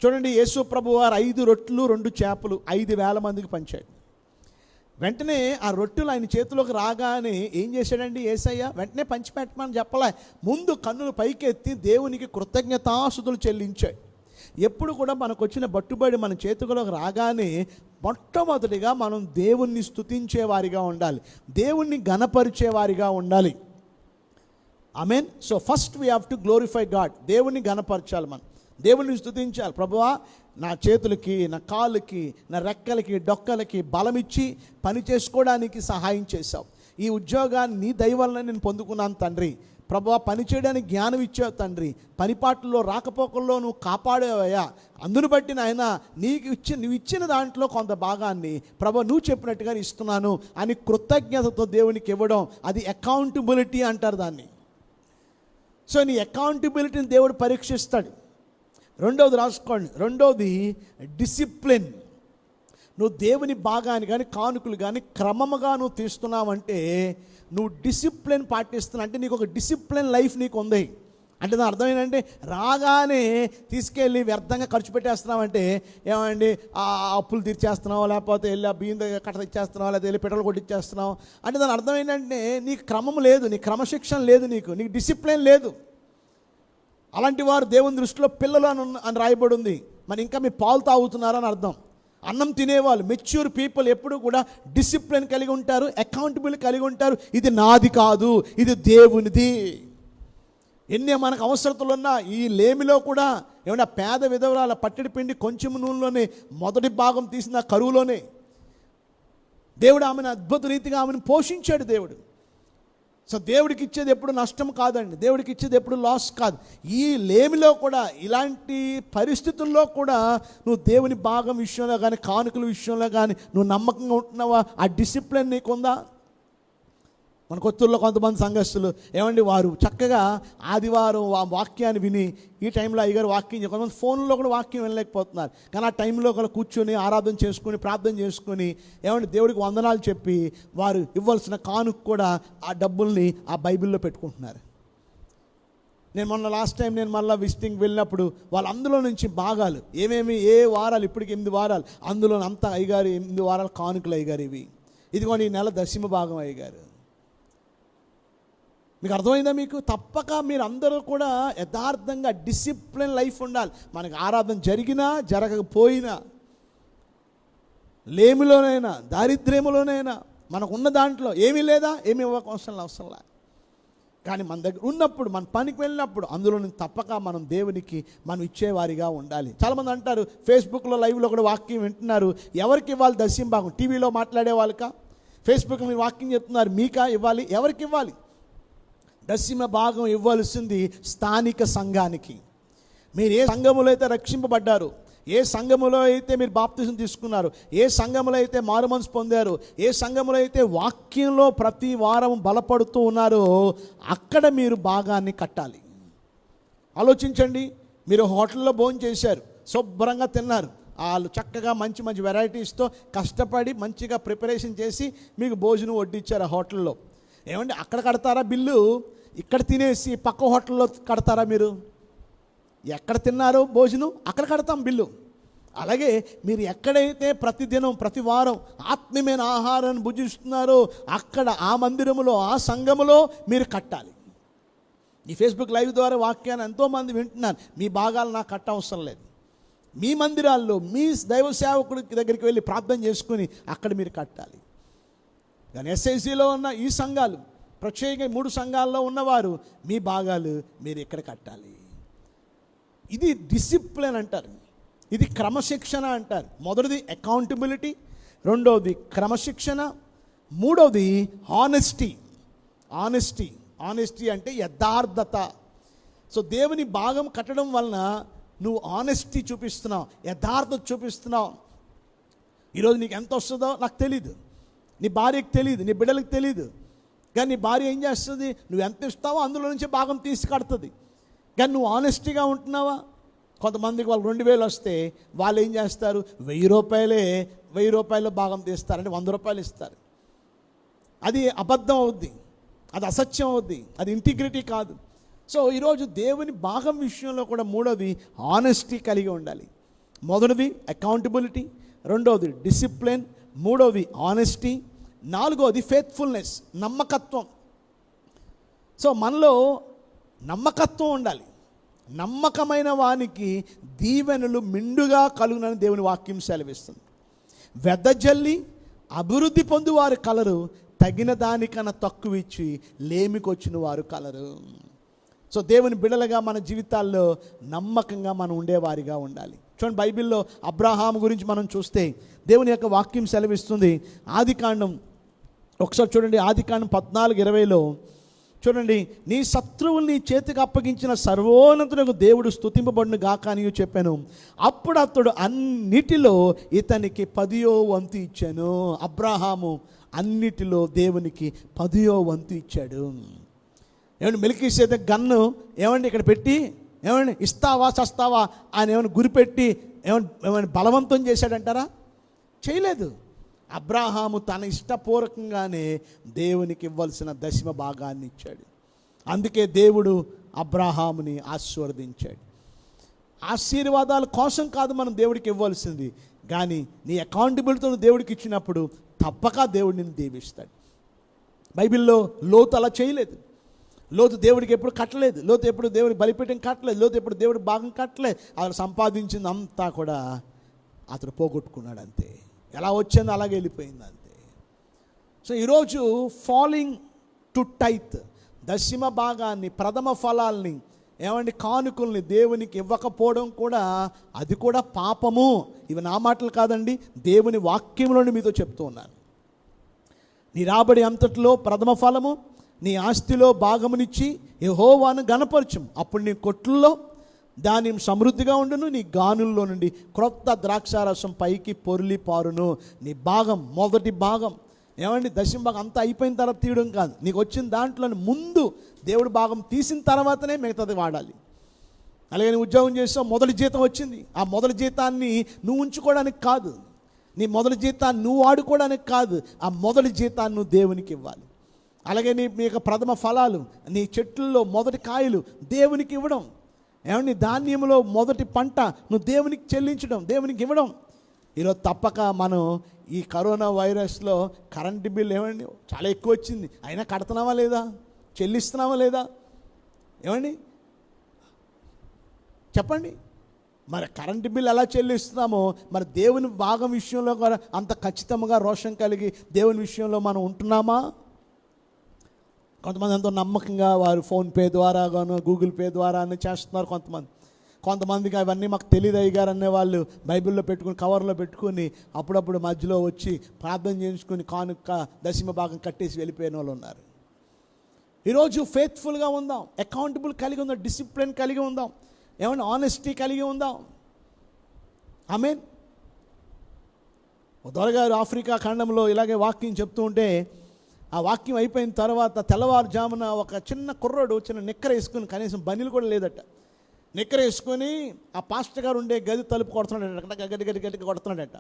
చూడండి, యేసు ప్రభు వారు 5 రొట్టెలు 2 చేపలు 5,000 మందికి పంచాడు. వెంటనే ఆ రొట్టెలు ఆయన చేతిలోకి రాగానే ఏం చేశాడండి యేసయ్య? వెంటనే పంచిపెట్టమని చెప్పలే, ముందు కన్నులు పైకెత్తి దేవునికి కృతజ్ఞతాస్తుతులు చెల్లించాడు. ఎప్పుడు కూడా మనకు వచ్చిన బట్టుబడి మన చేతిలోకి రాగానే మొట్టమొదటిగా మనం దేవుణ్ణి స్తుతించేవారిగా ఉండాలి, దేవుణ్ణి ఘనపరిచేవారిగా ఉండాలి. ఆమేన్. So first we have to glorify God. దేవుణ్ణి ఘనపరచాలి, మనం దేవుణ్ణి స్తుతించాలి. ప్రభువా, నా చేతులకి, నా కాళ్ళకి, నా రెక్కలకి, డొక్కలకి బలమిచ్చి పని చేసుకోవడానికి సహాయం చేశావు. ఈ ఉద్యోగాన్ని నీ దయ వలన నేను పొందుకున్నాను తండ్రి. ప్రభువా, పని చేయడానికి జ్ఞానం ఇచ్చావు తండ్రి. పనిపాట్లలో రాకపోకల్లో నువ్వు కాపాడేవయ్యా. అందును బట్టి నాయన నువ్వు ఇచ్చిన దాంట్లో కొంత భాగాన్ని ప్రభువా నువ్వు చెప్పినట్టుగా ఇస్తున్నాను అని కృతజ్ఞతతో దేవునికి ఇవ్వడం, అది అకౌంటబిలిటీ అంటారు దాన్ని. సో నీ అకౌంటబిలిటీని దేవుడు పరీక్షిస్తాడు. 2వది రాసుకోండి. 2వది డిసిప్లిన్. నువ్వు దేవుని భాగాన్ని కానీ కానుకలు కానీ క్రమముగా నువ్వు తీస్తున్నావంటే నువ్వు డిసిప్లిన్ పాటిస్తున్నావు. అంటే నీకు ఒక డిసిప్లిన్ లైఫ్ నీకు ఉంది. అంటే దాని అర్థం ఏంటంటే రాగానే తీసుకెళ్ళి వ్యర్థంగా ఖర్చు పెట్టేస్తున్నావంటే ఏమండి, ఆ అప్పులు తీర్చేస్తున్నావు, లేకపోతే వెళ్ళి ఆ బియ్యం కట్ట తెచ్చేస్తున్నావు, లేకపోతే వెళ్ళి పెట్రోల్ కొట్టించేస్తున్నావు. అంటే దాని అర్థం ఏంటంటే నీకు క్రమం లేదు, నీకు క్రమశిక్షణ లేదు, నీకు డిసిప్లిన్ లేదు. అలాంటి వారు దేవుని దృష్టిలో పిల్లలు అని రాయబడి ఉంది. మరి ఇంకా మీ పాలు తాగుతున్నారని అర్థం. అన్నం తినేవాళ్ళు, మెచ్యూర్ పీపుల్ ఎప్పుడు కూడా డిసిప్లిన్ కలిగి ఉంటారు, అకౌంటబుల్ కలిగి ఉంటారు. ఇది నాది కాదు, ఇది దేవునిది. ఎన్ని మనకు అవసరతలు ఉన్నా ఈ లేమిలో కూడా ఏమన్నా పేద విధవరాల పట్టడి పిండి కొంచెం నూనెలోనే మొదటి భాగం తీసిన కరువులోనే దేవుడు ఆమెను అద్భుత రీతిగా ఆమెను పోషించాడు దేవుడు. సో దేవుడికి ఇచ్చేది ఎప్పుడు నష్టం కాదండి, దేవుడికి ఇచ్చేది ఎప్పుడు లాస్ కాదు. ఈ లేమిలో కూడా, ఇలాంటి పరిస్థితుల్లో కూడా నువ్వు దేవుని భాగం విషయంలో కానీ కానుకల విషయంలో కానీ నువ్వు నమ్మకంగా ఉంటున్నావా? ఆ డిసిప్లిన్ నీకుందా? మన కొత్తూరులో కొంతమంది సంఘస్థులు ఏమండి, వారు చక్కగా ఆదివారం ఆ వాక్యాన్ని విని, ఈ టైంలో అయ్యగారు వాక్యం, కొంతమంది ఫోన్లో కూడా వాక్యం వినలేకపోతున్నారు. కానీ ఆ టైంలో కూడా కూర్చొని ఆరాధన చేసుకొని ప్రార్థన చేసుకొని ఏమండి దేవుడికి వందనాలు చెప్పి వారు ఇవ్వాల్సిన కానుక కూడా ఆ డబ్బుల్ని ఆ బైబిల్లో పెట్టుకుంటున్నారు. నేను మొన్న లాస్ట్ టైం నేను మళ్ళీ విజిటింగ్ వెళ్ళినప్పుడు వాళ్ళు అందులో నుంచి భాగాలు ఏ వారాలు, ఇప్పటికి 8 వారాలు, అందులో అంతా అయ్యగారు 8 వారాలు కానుకలు అయ్యగారు ఇవి, ఇదిగోండి ఈ నెల 10వ భాగం అయ్యగారు. మీకు అర్థమైందా? మీకు తప్పక మీరు అందరూ కూడా యథార్థంగా డిసిప్లిన్ లైఫ్ ఉండాలి. మనకు ఆరాధన జరిగినా జరగకపోయినా, లేమిలోనైనా దారిద్ర్యములోనైనా, మనకు ఉన్న దాంట్లో ఏమీ లేదా, ఏమీ అవసరంలా. కానీ మన దగ్గర ఉన్నప్పుడు, మన పనికి వెళ్ళినప్పుడు అందులో తప్పక మనం దేవునికి మనం ఇచ్చేవారిగా ఉండాలి. చాలామంది అంటారు, ఫేస్బుక్లో లైవ్లో కూడా వాక్యం వింటున్నారు, ఎవరికి ఇవ్వాలి 10వ భాగం? టీవీలో మాట్లాడే వాళ్ళకా? ఫేస్బుక్లో మీరు వాక్యం చెప్తున్నారు, మీకా ఇవ్వాలి? ఎవరికి ఇవ్వాలి? 10వ భాగం ఇవ్వాల్సింది స్థానిక సంఘానికి. మీరు ఏ సంఘములో అయితే రక్షింపబడ్డారు, ఏ సంఘములో అయితే మీరు బాప్తిసం తీసుకున్నారు, ఏ సంఘములో అయితే మారుమనసు పొందారు, ఏ సంఘములో అయితే వాక్యంలో ప్రతి వారం బలపడుతూ ఉన్నారో అక్కడ మీరు భాగాన్ని కట్టాలి. ఆలోచించండి, మీరు హోటల్లో భోజనం చేశారు, శుభ్రంగా తిన్నారు, వాళ్ళు చక్కగా మంచి మంచి వెరైటీస్తో కష్టపడి మంచిగా ప్రిపరేషన్ చేసి మీకు భోజనం వడ్డించారు ఆ హోటల్లో. ఏమండి అక్కడ కడతారా బిల్లు? ఇక్కడ తినేసి పక్క హోటల్లో కడతారా మీరు? ఎక్కడ తిన్నారో భోజనం అక్కడ కడతాం బిల్లు. అలాగే మీరు ఎక్కడైతే ప్రతిదినం ప్రతి వారం ఆత్మీయమైన ఆహారాన్ని భుజిస్తున్నారో అక్కడ ఆ మందిరములో ఆ సంఘములో మీరు కట్టాలి. ఈ ఫేస్బుక్ లైవ్ ద్వారా వాక్యాన్ని ఎంతోమంది వింటున్నారు. మీ భాగాలు నాకు కట్ట అవసరం లేదు. మీ మందిరాల్లో మీ దైవ సేవకుడి దగ్గరికి వెళ్ళి ప్రార్థన చేసుకుని అక్కడ మీరు కట్టాలి. కానీ ఎస్ఐసిలో ఉన్న ఈ సంఘాలు, ప్రత్యేకంగా 3 సంఘాల్లో ఉన్నవారు మీ భాగాలు మీరు ఇక్కడ కట్టాలి. ఇది డిసిప్లిన్ అంటారు, ఇది క్రమశిక్షణ అంటారు. మొదటిది అకౌంటబిలిటీ, రెండవది క్రమశిక్షణ, మూడవది ఆనెస్టీ. ఆనెస్టీ అంటే యథార్థత. సో దేవుని భాగం కట్టడం వలన నువ్వు ఆనెస్టీ చూపిస్తున్నావు, యథార్థత చూపిస్తున్నావు. ఈరోజు నీకు ఎంత వస్తుందో నాకు తెలీదు, నీ భార్యకు తెలియదు, నీ బిడ్డలకు తెలియదు. కానీ నీ భార్య ఏం చేస్తుంది? నువ్వు ఎంత ఇస్తావో అందులో నుంచి భాగం తీసి కడుతుంది. కానీ నువ్వు ఆనెస్టీగా ఉంటున్నావా? కొంతమందికి వాళ్ళు 2000 వస్తే వాళ్ళు ఏం చేస్తారు? 1000 రూపాయలు భాగం తీస్తారంటే 100 రూపాయలు ఇస్తారు. అది అబద్ధం అవుద్ది, అది అసత్యం అవుద్ది, అది ఇంటిగ్రిటీ కాదు. సో ఈరోజు దేవుని భాగం విషయంలో కూడా మూడవది ఆనెస్టీ కలిగి ఉండాలి. మొదటిది అకౌంటబిలిటీ, రెండవది డిసిప్లిన్, మూడవది ఆనెస్టీ, నాలుగవది ఫెయిత్ఫుల్నెస్, నమ్మకత్వం. సో మనలో నమ్మకత్వం ఉండాలి. నమ్మకమైన వానికి దీవెనలు మెండుగా కలుగునని దేవుని వాక్యం సెలవిస్తుంది. వెదజల్లి అభివృద్ధి పొందువారు కలరు, తగిన దానికన్నా తక్కువ ఇచ్చి లేమికొచ్చిన వారు కలరు. సో దేవుని బిడలుగా మన జీవితాల్లో నమ్మకంగా మనం ఉండేవారిగా ఉండాలి. చూడండి, బైబిల్లో అబ్రహాము గురించి మనం చూస్తే దేవుని యొక్క వాక్యం సెలవిస్తుంది. ఆదికాండం ఒకసారి చూడండి, ఆదికాండం 14:20లో చూడండి, నీ శత్రువులు నీ చేతికి అప్పగించిన సర్వోన్నతునకు దేవుడు స్తుతింపబడును గాక అని చెప్పాను. అప్పుడు అతడు అన్నిటిలో ఇతనికి 10వ వంతు ఇచ్చాను. అబ్రహాము అన్నిటిలో దేవునికి 10వ వంతు ఇచ్చాడు. ఏమండి మెల్కీసెదెకు గన్ను ఏమండి ఇక్కడ పెట్టి ఏమండి ఇస్తావా చస్తావా అని ఏమైనా గురిపెట్టి ఏమైనా బలవంతం చేశాడంటారా? చేయలేదు. అబ్రహాము తన ఇష్టపూర్వకంగానే దేవునికి ఇవ్వాల్సిన 10వ భాగాన్ని ఇచ్చాడు. అందుకే దేవుడు అబ్రహాముని ఆశీర్వదించాడు. ఆశీర్వాదాల కోసం కాదు మనం దేవుడికి ఇవ్వాల్సింది, కానీ నీ అకౌంటబిలిటీతో దేవుడికి ఇచ్చినప్పుడు తప్పక దేవుడు నిన్ను దీవిస్తాడు. బైబిల్లో లోతు అలా చేయలేదు. లోతు దేవుడికి ఎప్పుడు కట్టలేదు, లోతు ఎప్పుడు దేవుడికి బలిపీఠం కట్టలేదు, లోతు ఎప్పుడు దేవుడికి భాగం కట్టలేదు. అతను సంపాదించింది అంతా కూడా అతను పోగొట్టుకున్నాడు అంతే. ఎలా వచ్చిందో అలాగే వెళ్ళిపోయింది అంతే. సో ఈరోజు ఫాలింగ్ టు టైత్, 10వ భాగాన్ని, ప్రథమ ఫలాల్ని, ఏమండి కానుకల్ని దేవునికి ఇవ్వకపోవడం కూడా అది కూడా పాపము. ఇవి నా మాటలు కాదండి, దేవుని వాక్యంలోని మీతో చెప్తూ ఉన్నాను. నీ రాబడి అంతట్లో ప్రథమ ఫలము నీ ఆస్తిలో భాగమునిచ్చి యెహోవాను గణపరచుము. అప్పుడు నీ కొట్లలో ధాన్యం సమృద్ధిగా ఉండును, నీ గానుల్లో నుండి క్రొత్త ద్రాక్షారసం పైకి పొర్లి పారును. నీ భాగం, మొదటి భాగం ఏమండి 10వ భాగం అంతా అయిపోయిన తర్వాత తీయడం కాదు. నీకు వచ్చిన దాంట్లో ముందు దేవుడి భాగం తీసిన తర్వాతనే మిగతాది వాడాలి. అలాగే నీ ఉద్యోగం చేస్తావు, మొదటి జీతం వచ్చింది. ఆ మొదటి జీతాన్ని నువ్వు ఉంచుకోవడానికి కాదు, నీ మొదటి జీతాన్ని నువ్వు వాడుకోవడానికి కాదు, ఆ మొదటి జీతాన్ని నువ్వు దేవునికి ఇవ్వాలి. అలాగే మీ యొక్క ప్రథమ ఫలాలు, నీ చెట్లలో మొదటి కాయలు దేవునికి ఇవ్వడం. ఏమండి ధాన్యంలో మొదటి పంట నువ్వు దేవునికి చెల్లించడం, దేవునికి ఇవ్వడం. ఈరోజు తప్పక మనం ఈ కరోనా వైరస్లో కరెంటు బిల్ ఏమండి చాలా ఎక్కువ వచ్చింది, అయినా కడుతున్నావా లేదా, చెల్లిస్తున్నావా లేదా? ఏమండి చెప్పండి. మరి కరెంటు బిల్ ఎలా చెల్లిస్తున్నామో మరి దేవుని భాగం విషయంలో కూడా అంత ఖచ్చితంగా రోషం కలిగి దేవుని విషయంలో మనం ఉంటున్నామా? కొంతమంది ఎంతో నమ్మకంగా వారు ఫోన్పే ద్వారాగాను గూగుల్ పే ద్వారా చేస్తున్నారు. కొంతమందికి అవన్నీ మాకు తెలియదు అయ్యగారు అనే వాళ్ళు బైబిల్లో పెట్టుకుని కవర్లో పెట్టుకుని అప్పుడప్పుడు మధ్యలో వచ్చి ప్రార్థన చేయించుకుని కానుక 10వ భాగం కట్టేసి వెళ్ళిపోయిన వాళ్ళు ఉన్నారు. ఈరోజు ఫెయిత్ఫుల్గా ఉందాం, అకౌంటబుల్ కలిగి ఉందాం, డిసిప్లిన్ కలిగి ఉందాం, ఏమన్నా ఆనెస్టీ కలిగి ఉందాం. ఆమేన్. దొరగారు ఆఫ్రికా ఖండంలో ఇలాగే వాక్యం చెప్తూ ఉంటే ఆ వాక్యం అయిపోయిన తర్వాత తెల్లవారుజామున ఒక చిన్న కుర్రోడు చిన్న నిక్కర వేసుకుని, కనీసం బనీలు కూడా లేదట, నిక్కర వేసుకొని ఆ పాస్టర్ గారు ఉండే గది తలుపు కొడుతున్నాడట, గట్టి కొడుతున్నాడట.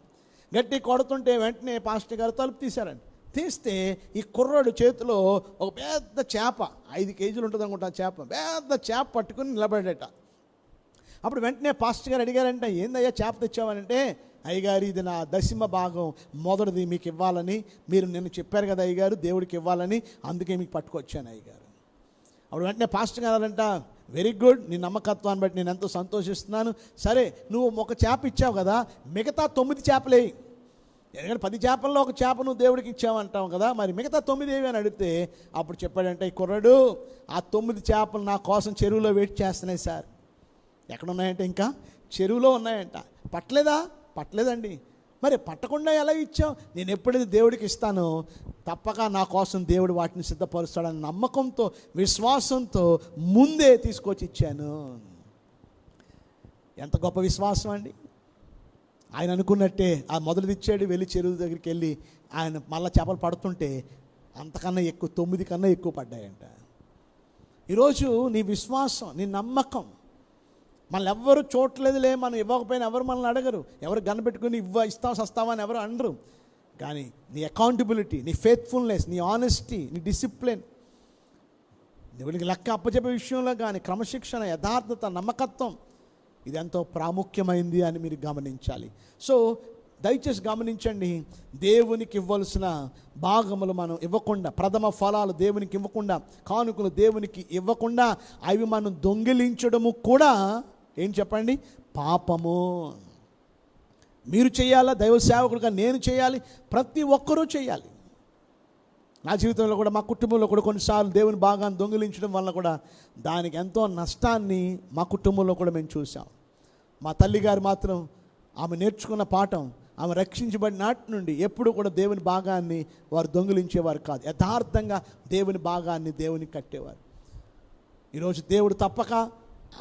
గట్టి కొడుతుంటే వెంటనే పాస్టర్ గారు తలుపు తీశారంట. తీస్తే ఈ కుర్రాడు చేతిలో ఒక పెద్ద చేప, 5 కేజీలు ఉంటుంది అనుకుంటా చేప, పెద్ద చేప పట్టుకుని నిలబడ్డట. అప్పుడు వెంటనే పాస్టర్ గారు అడిగారంట, ఏందయ్యా చేప తెచ్చావనంటే, అయ్యగారు ఇది నా దశమ భాగం మొదటిది మీకు ఇవ్వాలని మీరు నిన్ను చెప్పారు కదా అయ్యగారు, దేవుడికి ఇవ్వాలని, అందుకే మీకు పట్టుకొచ్చాను అయ్యగారు. అప్పుడు వెంటనే పాస్టర్ గారు అంట, వెరీ గుడ్, నీ నమ్మకత్వాన్ని బట్టి నేను ఎంతో సంతోషిస్తున్నాను. సరే నువ్వు ఒక చేప ఇచ్చావు కదా, మిగతా 9 చేపలే. ఎందుకంటే 10 చేపల్లో ఒక చేప నువ్వు దేవుడికి ఇచ్చావంటావు కదా, మరి మిగతా 9 ఏవి అని అడిగితే అప్పుడు చెప్పాడంటే ఈ కుర్రాడు, ఆ 9 చేపలు నా కోసం చెరువులో వెయిట్ చేస్తున్నాయి సార్. ఎక్కడ ఉన్నాయంటే ఇంకా చెరువులో ఉన్నాయంట. పట్టలేదండి. మరి పట్టకుండా ఎలా ఇచ్చావు? నేను ఎప్పుడైతే దేవుడికి ఇస్తానో తప్పక నా కోసం దేవుడు వాటిని సిద్ధపరుస్తాడని నమ్మకంతో, విశ్వాసంతో ముందే తీసుకొచ్చి ఇచ్చాను. ఎంత గొప్ప విశ్వాసం అండి. ఆయన అనుకున్నట్టే ఆ మొదటిది ఇచ్చాడు, వెళ్ళి చెరువు దగ్గరికి వెళ్ళి ఆయన మళ్ళీ చేపలు పడుతుంటే అంతకన్నా ఎక్కువ, 9 కన్నా ఎక్కువ పడ్డాయంట. ఈరోజు నీ విశ్వాసం, నీ నమ్మకం, మనల్ని ఎవ్వరు చూడలేదులే, మనం ఇవ్వకపోయినా ఎవరు మనల్ని అడగరు, ఎవరు గనపెట్టుకుని ఇస్తావా సస్తావా అని ఎవరు అనరు. కానీ నీ అకౌంటబిలిటీ, నీ ఫెయిత్ఫుల్నెస్, నీ ఆనెస్టీ, నీ డిసిప్లిన్, దేవునికి లెక్క అప్పచెప్పే విషయంలో కానీ క్రమశిక్షణ, యథార్థత, నమ్మకత్వం, ఇది ఎంతో ప్రాముఖ్యమైంది అని మీరు గమనించాలి. సో దయచేసి గమనించండి, దేవునికి ఇవ్వాల్సిన భాగములు మనం ఇవ్వకుండా, ప్రథమ ఫలాలు దేవునికి ఇవ్వకుండా, కానుకలు దేవునికి ఇవ్వకుండా అవి మనం దొంగిలించడము కూడా ఏం చెప్పండి, పాపము. మీరు చేయాలా, దైవ సేవకుడుగా నేను చేయాలి, ప్రతి ఒక్కరూ చేయాలి. నా జీవితంలో కూడా, మా కుటుంబంలో కూడా కొన్నిసార్లు దేవుని భాగాన్ని దొంగిలించడం వల్ల కూడా దానికి ఎంతో నష్టాన్ని మా కుటుంబంలో కూడా మేము చూసాం. మా తల్లిగారు మాత్రం ఆమె నేర్చుకున్న పాఠం, ఆమె రక్షించబడిన నాటి నుండి ఎప్పుడు కూడా దేవుని భాగాన్ని వారు దొంగిలించేవారు కాదు. యథార్థంగా దేవుని భాగాన్ని దేవునికి కట్టేవారు. ఈరోజు దేవుడు తప్పక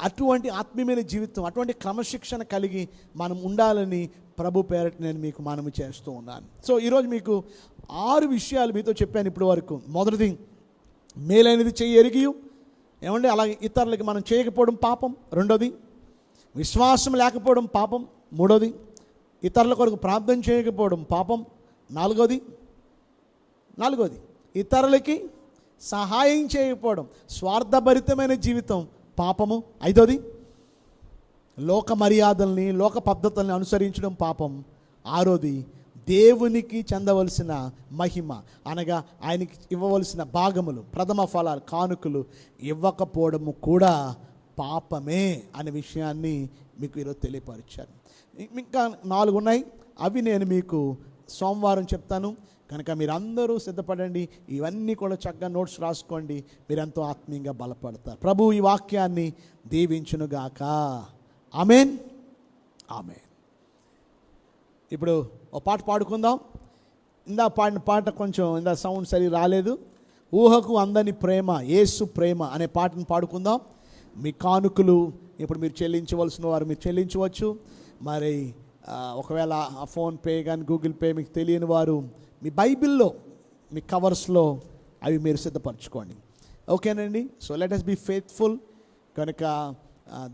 అటువంటి ఆత్మీయమైన జీవితం, అటువంటి క్రమశిక్షణ కలిగి మనం ఉండాలని ప్రభు పేరట నేను మీకు మనవి చేస్తూ ఉన్నాను. సో ఈరోజు మీకు 6 విషయాలు మీతో చెప్పాను ఇప్పటి వరకు. మొదటిది, మేలైనది చెయ్యి ఎరిగియు, ఏమంటే అలాగే ఇతరులకి మనం చేయకపోవడం పాపం. రెండోది, విశ్వాసం లేకపోవడం పాపం. మూడోది, ఇతరుల కొరకు ప్రార్థన చేయకపోవడం పాపం. నాలుగోది, ఇతరులకి సహాయం చేయకపోవడం, స్వార్థభరితమైన జీవితం పాపము. ఐదోది, లోక మర్యాదల్ని, లోక పద్ధతుల్ని అనుసరించడం పాపం. ఆరోది, దేవునికి చెందవలసిన మహిమ అనగా ఆయనకి ఇవ్వవలసిన భాగములు, ప్రథమ ఫలాలు, కానుకలు ఇవ్వకపోవడము కూడా పాపమే అనే విషయాన్ని మీకు ఈరోజు తెలియపరిచాను. ఇంకా 4 ఉన్నాయి, అవి నేను మీకు సోమవారం చెప్తాను. కనుక మీరందరూ సిద్ధపడండి, ఇవన్నీ కూడా చక్కగా నోట్స్ రాసుకోండి, మీరెంతో ఆత్మీయంగా బలపడతారు. ప్రభు ఈ వాక్యాన్ని దీవించునుగాక. ఆమేన్, ఆమేన్. ఇప్పుడు ఒక పాట పాడుకుందాం. ఇందా పాడిన పాట కొంచెం సౌండ్ సరి రాలేదు. ఊహకు అందని ప్రేమ, యేసు ప్రేమ అనే పాటను పాడుకుందాం. మీ కానుకలు ఇప్పుడు మీరు చెల్లించవలసిన వారు మీరు చెల్లించవచ్చు. మరి ఒకవేళ ఫోన్పే కానీ గూగుల్ పే మీకు తెలియని వారు మీ బైబిల్లో, మీ కవర్స్లో అవి మీరు సిద్ధపరచుకోండి. ఓకేనండి. So let us be faithful. కనుక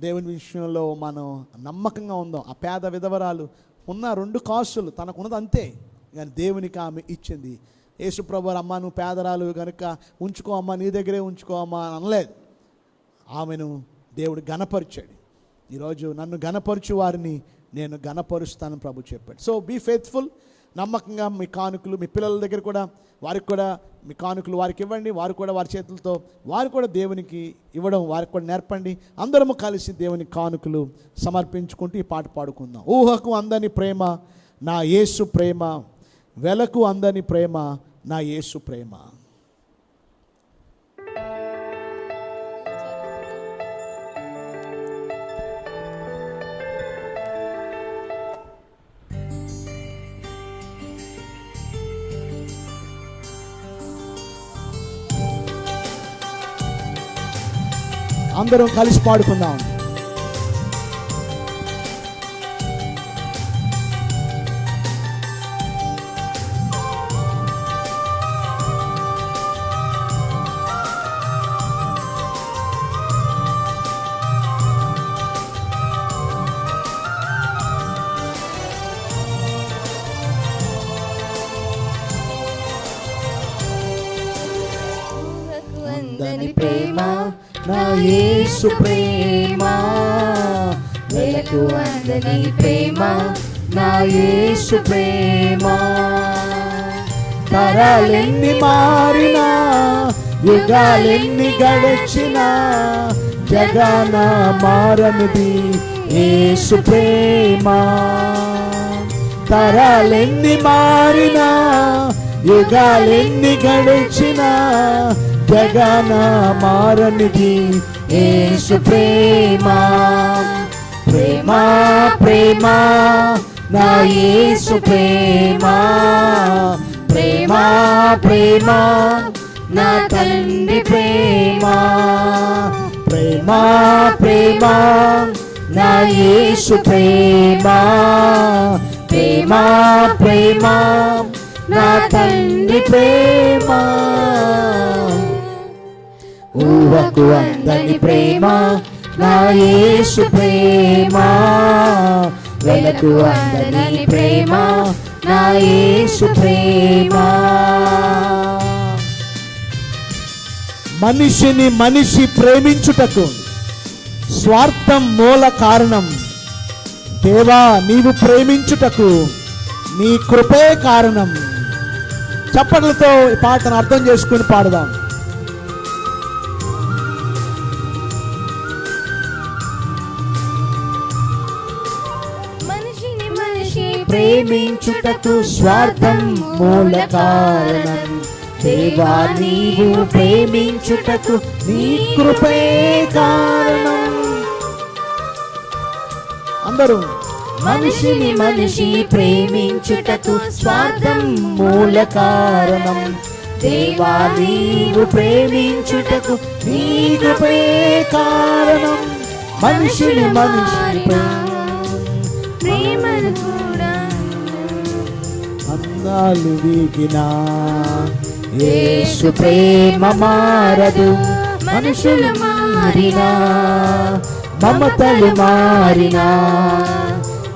దేవుని విషయంలో మనం నమ్మకంగా ఉందాం. ఆ పేద విధవరాలు ఉన్న 2 కాసులు తనకున్నది అంతే, కానీ దేవునికి ఆమె ఇచ్చింది. యేసుప్రభు అమ్మ నువ్వు పేదరాలు కనుక ఉంచుకో అమ్మ, నీ దగ్గరే ఉంచుకో అమ్మ అని అనలేదు. ఆమెను దేవుడు ఘనపరిచాడు. ఈరోజు నన్ను ఘనపరచు వారిని నేను ఘనపరుస్తానని ప్రభు చెప్పాడు. So be faithful. నమ్మకంగా మీ కానుకలు మీ పిల్లల దగ్గర కూడా, వారికి కూడా మీ కానుకలు వారికి ఇవ్వండి. వారు కూడా వారి చేతులతో వారు కూడా దేవునికి ఇవ్వడం వారికి కూడా నేర్పండి. అందరము కలిసి దేవుని కానుకలు సమర్పించుకుంటూ ఈ పాట పాడుకుందాం. ఊహకు అందని ప్రేమ నా యేసు ప్రేమ, వెలకు అందని ప్రేమ నా యేసు ప్రేమ. అందరం కలిసి పాడుకుందాం. అందని ప్రేమ నా యేసు ప్రేమ, వెలకు అందని ప్రేమ నా యేసు ప్రేమ. తరాలెన్ని మారినా, యుగాలెన్ని గడిచినా, జగన మారనిది యేసు ప్రేమ. తరాలెన్ని మారినా, యుగాలెన్ని గడిచినా, జగన మారనిది యేసు ప్రేమ. ప్రేమ ప్రేమ నా యేసు ప్రేమ, ప్రేమ ప్రేమ నా తండ్రి ప్రేమ, ప్రేమ ప్రేమ నా యేసు ప్రేమ, ప్రేమ ప్రేమ నా తండ్రి ప్రేమ. ఊహకు అందని ప్రేమ నా యేసు ప్రేమ, వెలకు అందని ప్రేమ నా యేసు ప్రేమ. మనిషిని మనిషి ప్రేమించుటకు స్వార్థం మూల కారణం. దేవా, నీవు ప్రేమించుటకు నీ కృపే కారణం. చప్పట్లతో ఈ పాటను అర్థం చేసుకుని పాడదాం. మనిషిని మనిషి ప్రేమించుటకు స్వార్థం మూల కారణం. దేవా, నీవు ప్రేమించుటకు నీ కృపే కారణం. అందరూ మనిషిని మనిషి ప్రేమించుటకు స్వార్థం మూల కారణం. దేవా, నీవు ప్రేమించుటకు నీ కృపే కారణం. మనిషిని మనిషి ప్రేమను కూడా అందాలు వీగినా, యేసు ప్రేమ మారదు. మనుషులు మారినా, మమతలు మారినా,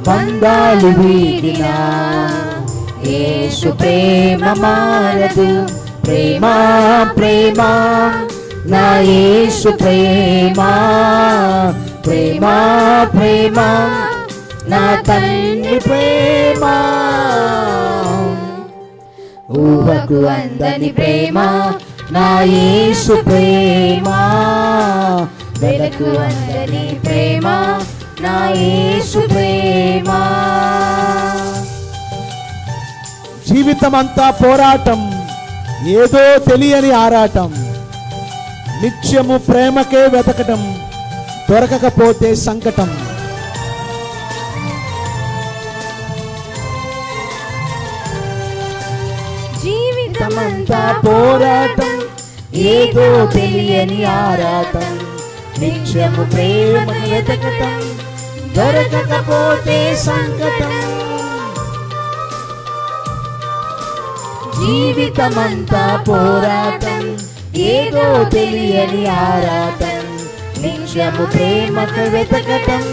బంధాలు వీగినా, యేసు ప్రేమ మారదు. ప్రేమ ప్రేమ నా యేసు ప్రేమ, ప్రేమ ప్రేమ నా తండ్రి ప్రేమ. ఊహకు అందని ప్రేమ నా యేసు ప్రేమ, వెలకు అందని ప్రేమ నా యేసు ప్రేమ. జీవితమంతా పోరాటం, ఏదో తెలియని ఆరాటం. నిత్యము ప్రేమకే వెతకటం, దొరకకపోతే సంకటం. జీవితమంతా పోరాటం, ఏదో తెలియని ఆరాటం. నిత్యము ప్రేమను వెతకటం, దొరకకపోతే సంకటం. జీవితమంతా పోరాటం, ఏదో తెలియని ఆరాటం. నిత్యము ప్రేమకు వెతకటం,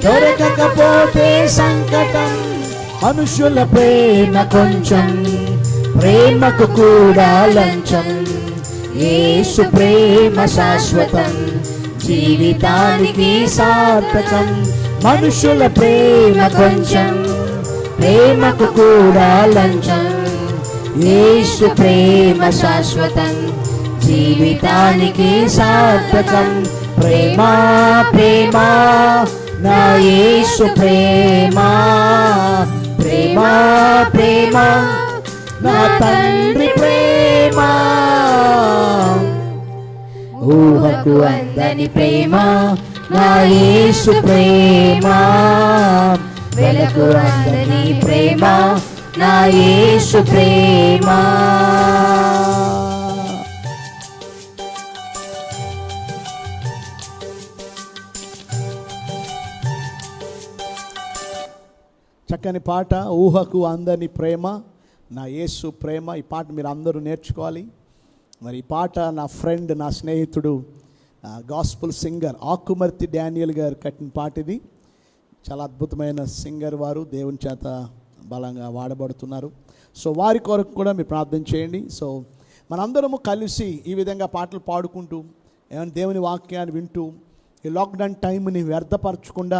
దొరకకపోతే సంకటం. మనుషుల ప్రేమ కొంచెం, ప్రేమకు కూడా లంచం. యేసు ప్రేమ శాశ్వతం, జీవితానికి సార్థకం. మనుషుల ప్రేమ కొంచెం, ప్రేమకు కూడా లంచం. యేసు ప్రేమ శాశ్వతం, జీవితానికి సార్థకం. ప్రేమ ప్రేమ నా యేసు ప్రేమ, ప్రేమ ప్రేమ నా తండ్రి ప్రేమ. ఊహకు అందని ప్రేమ నా యేసు ప్రేమ, వెలకు అందని ప్రేమ నా యేసు ప్రేమ. చక్కని పాట, ఊహకు అందని ప్రేమ నా యేసు ప్రేమ. ఈ పాట మీరు అందరూ నేర్చుకోవాలి. మరి ఈ పాట నా ఫ్రెండ్, నా స్నేహితుడు, గాస్పుల్ సింగర్ ఆకుమర్తి డానియల్ గారు కట్టిన పాట ఇది. చాలా అద్భుతమైన సింగర్ వారు, దేవుని చేత బలంగా వాడబడుతున్నారు. సో వారి కొరకు కూడా మీరు ప్రార్థన చేయండి. సో మనందరము కలిసి ఈ విధంగా పాటలు పాడుకుంటూ ఏమైనా దేవుని వాక్యాన్ని వింటూ ఈ లాక్డౌన్ టైంని వ్యర్థపరచకుండా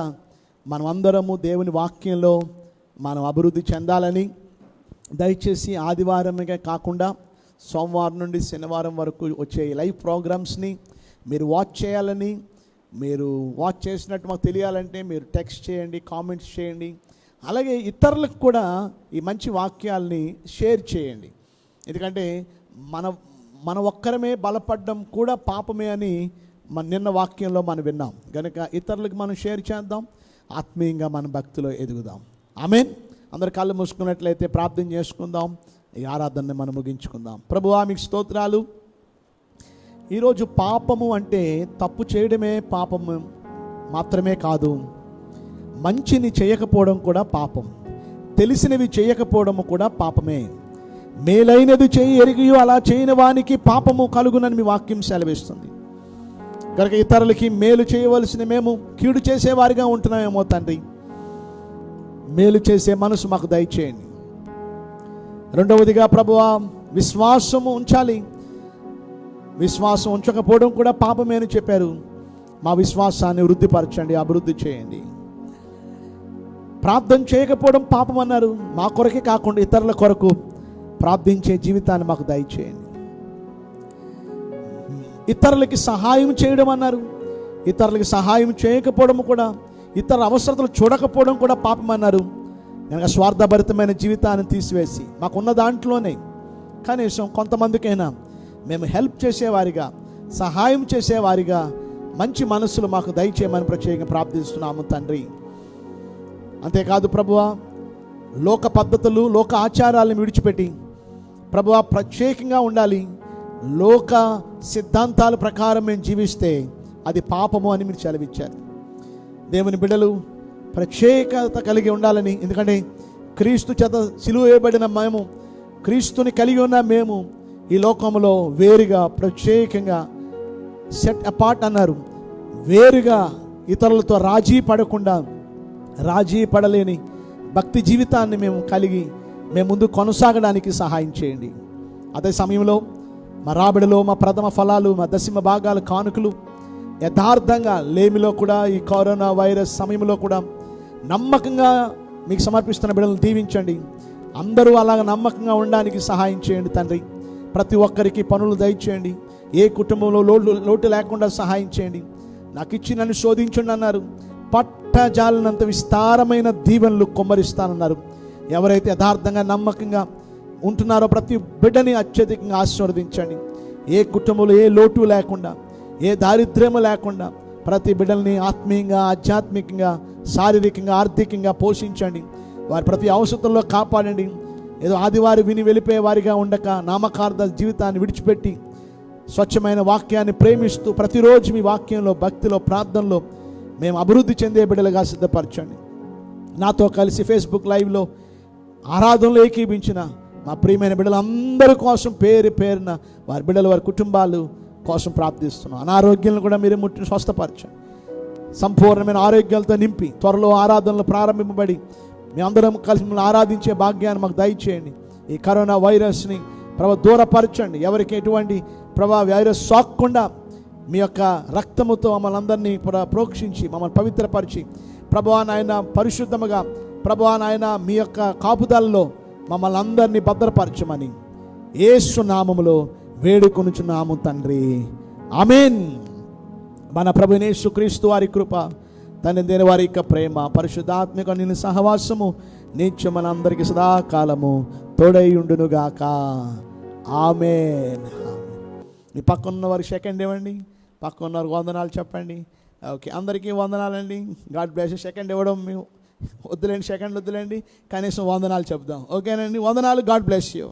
మనం అందరము దేవుని వాక్యంలో మనం అభివృద్ధి చెందాలని, దయచేసి ఆదివారమే కాకుండా సోమవారం నుండి శనివారం వరకు వచ్చే లైవ్ ప్రోగ్రామ్స్ని మీరు వాచ్ చేయాలని, మీరు వాచ్ చేసినట్టు మాకు తెలియాలంటే మీరు టెక్స్ట్ చేయండి, కామెంట్స్ చేయండి. అలాగే ఇతరులకు కూడా ఈ మంచి వాక్యాల్ని షేర్ చేయండి. ఎందుకంటే మన ఒక్కరమే బలపడడం కూడా పాపమే అని నిన్న వాక్యంలో మనం విన్నాం. కనుక ఇతరులకు మనం షేర్ చేద్దాం, ఆత్మీయంగా మన భక్తిలో ఎదుగుదాం. ఆమేన్. అందరు కళ్ళు మూసుకున్నట్లయితే ప్రార్థన చేసుకుందాం, ఈ ఆరాధనని మనం ముగించుకుందాం. ప్రభువా మీకు స్తోత్రాలు. ఈరోజు పాపము అంటే తప్పు చేయడమే పాపము మాత్రమే కాదు, మంచిని చేయకపోవడం కూడా పాపం, తెలిసినవి చేయకపోవడము కూడా పాపమే. మేలైనది చేయి ఎరిగియో అలా చేయని వానికి పాపము కలుగునని మీ వాక్యం సెలవిస్తుంది. కనుక ఇతరులకి మేలు చేయవలసిన మేము కీడు చేసేవారిగా ఉంటున్నామేమో తండ్రి, మేలు చేసే మనసు మాకు దయచేయండి. రెండవదిగా ప్రభువా విశ్వాసము ఉంచాలి. విశ్వాసం ఉంచకపోవడం కూడా పాపమే అని చెప్పారు. మా విశ్వాసాన్ని వృద్ధిపరచండి, అభివృద్ధి చేయండి. ప్రార్థన చేయకపోవడం పాపం అన్నారు. మా కొరకే కాకుండా ఇతరుల కొరకు ప్రార్థించే జీవితాన్ని మాకు దయచేయండి. ఇతరులకి సహాయం చేయడం అన్నారు. ఇతరులకి సహాయం చేయకపోవడం కూడా, ఇతరుల అవసరతలు చూడకపోవడం కూడా పాపం అన్నారు. కనుక స్వార్థభరితమైన జీవితాన్ని తీసివేసి మాకున్న దాంట్లోనే కనీసం కొంతమందికైనా మేము హెల్ప్ చేసేవారిగా, సహాయం చేసేవారిగా మంచి మనసులు మాకు దయచేయమని ప్రత్యేకంగా ప్రార్థిస్తున్నాము తండ్రి. అంతేకాదు ప్రభువా, లోక పద్ధతులు, లోక ఆచారాలను విడిచిపెట్టి ప్రభువా ప్రత్యేకంగా ఉండాలి. లోక సిద్ధాంతాల ప్రకారం మేము జీవిస్తే అది పాపము అని మీరు సెలవిచ్చారు. దేవుని బిడ్డలు ప్రత్యేకత కలిగి ఉండాలని, ఎందుకంటే క్రీస్తు చేత సిలువ వేయబడిన మేము, క్రీస్తుని కలిగి ఉన్న మేము ఈ లోకంలో వేరుగా ప్రత్యేకంగా సెట్ అపార్ట్ అన్నారు. వేరుగా ఇతరులతో రాజీ పడకుండా, రాజీ పడలేని భక్తి జీవితాన్ని మేము కలిగి మేము ముందు కొనసాగడానికి సహాయం చేయండి. అదే సమయంలో మా రాబడిలో మా ప్రథమ ఫలాలు, మా దశమ భాగాలు, కానుకలు యథార్థంగా లేమిలో కూడా, ఈ కరోనా వైరస్ సమయంలో కూడా నమ్మకంగా మీకు సమర్పిస్తున్న బిడ్డలను దీవించండి. అందరూ అలాగ నమ్మకంగా ఉండడానికి సహాయం చేయండి తండ్రి. ప్రతి ఒక్కరికి పనులు దయచేయండి. ఏ కుటుంబంలో లోటు లేకుండా సహాయం చేయండి. నాకు ఇచ్చి నన్ను శోధించండి అన్నారు. పట్టజాలనంత విస్తారమైన దీవెనలు కుమ్మరిస్తానన్నారు. ఎవరైతే యథార్థంగా నమ్మకంగా ఉంటున్నారో ప్రతి బిడ్డని అత్యధికంగా ఆశీర్వదించండి. ఏ కుటుంబంలో ఏ లోటు లేకుండా, ఏ దారిద్ర్యము లేకుండా ప్రతి బిడ్డల్ని ఆత్మీయంగా, ఆధ్యాత్మికంగా, శారీరకంగా, ఆర్థికంగా పోషించండి. వారి ప్రతి అవసరంలో కాపాడండి. ఏదో ఆదివారి విని వెళ్ళిపోయే వారిగా ఉండక నామకార్థ జీవితాన్ని విడిచిపెట్టి స్వచ్ఛమైన వాక్యాన్ని ప్రేమిస్తూ ప్రతిరోజు మీ వాక్యంలో, భక్తిలో, ప్రార్థనలో మేము అభివృద్ధి చెందే బిడ్డలుగా సిద్ధపరచండి. నాతో కలిసి ఫేస్బుక్ లైవ్లో ఆరాధనలో ఏకీభించిన మా ప్రియమైన బిడ్డలందరి కోసం పేరు పేరున వారి బిడ్డలు, వారి కుటుంబాలు కోసం ప్రార్థిస్తున్నాం. అనారోగ్యాలను కూడా మీరు ముట్టి స్వస్థపరచండి. సంపూర్ణమైన ఆరోగ్యాలతో నింపి త్వరలో ఆరాధనలు ప్రారంభింపబడి మేమందరం కలిసి మిమ్మల్ని ఆరాధించే భాగ్యాన్ని మాకు దయచేయండి. ఈ కరోనా వైరస్ని దూరపరచండి. ఎవరికి ఎటువంటి వైరస్ సోకకుండా మీ యొక్క రక్తముతో మమ్మల్ని అందరినీ ప్రోక్షించి మమ్మల్ని పవిత్రపరిచి నాయన పరిశుద్ధముగా నాయన మీ యొక్క కాపుదలలో మమ్మల్ని అందరినీ భద్రపరచమని యేసు నామములో వేడుకొనుచున్నాము తండ్రి. ఆమేన్. మన ప్రభువైన యేసుక్రీస్తు వారి కృప, తండ్రి దేని వారి యొక్క ప్రేమ, పరిశుద్ధాత్మిక నిన్ను సహవాసము నిత్యం మన అందరికీ సదాకాలము తోడై ఉండునుగాక. ఆమేన్. మీ పక్కన వారికి సెకండ్ ఇవ్వండి. పక్కన వారికి వందనాలు చెప్పండి. ఓకే, అందరికీ వందనాలండి. God bless. సెకండ్ ఇవ్వడం మేము వద్దులేండి, సెకండ్ వద్దులేండి, కనీసం వందనాలు చెప్దాం. ఓకేనండి, వందనాలు. God bless you.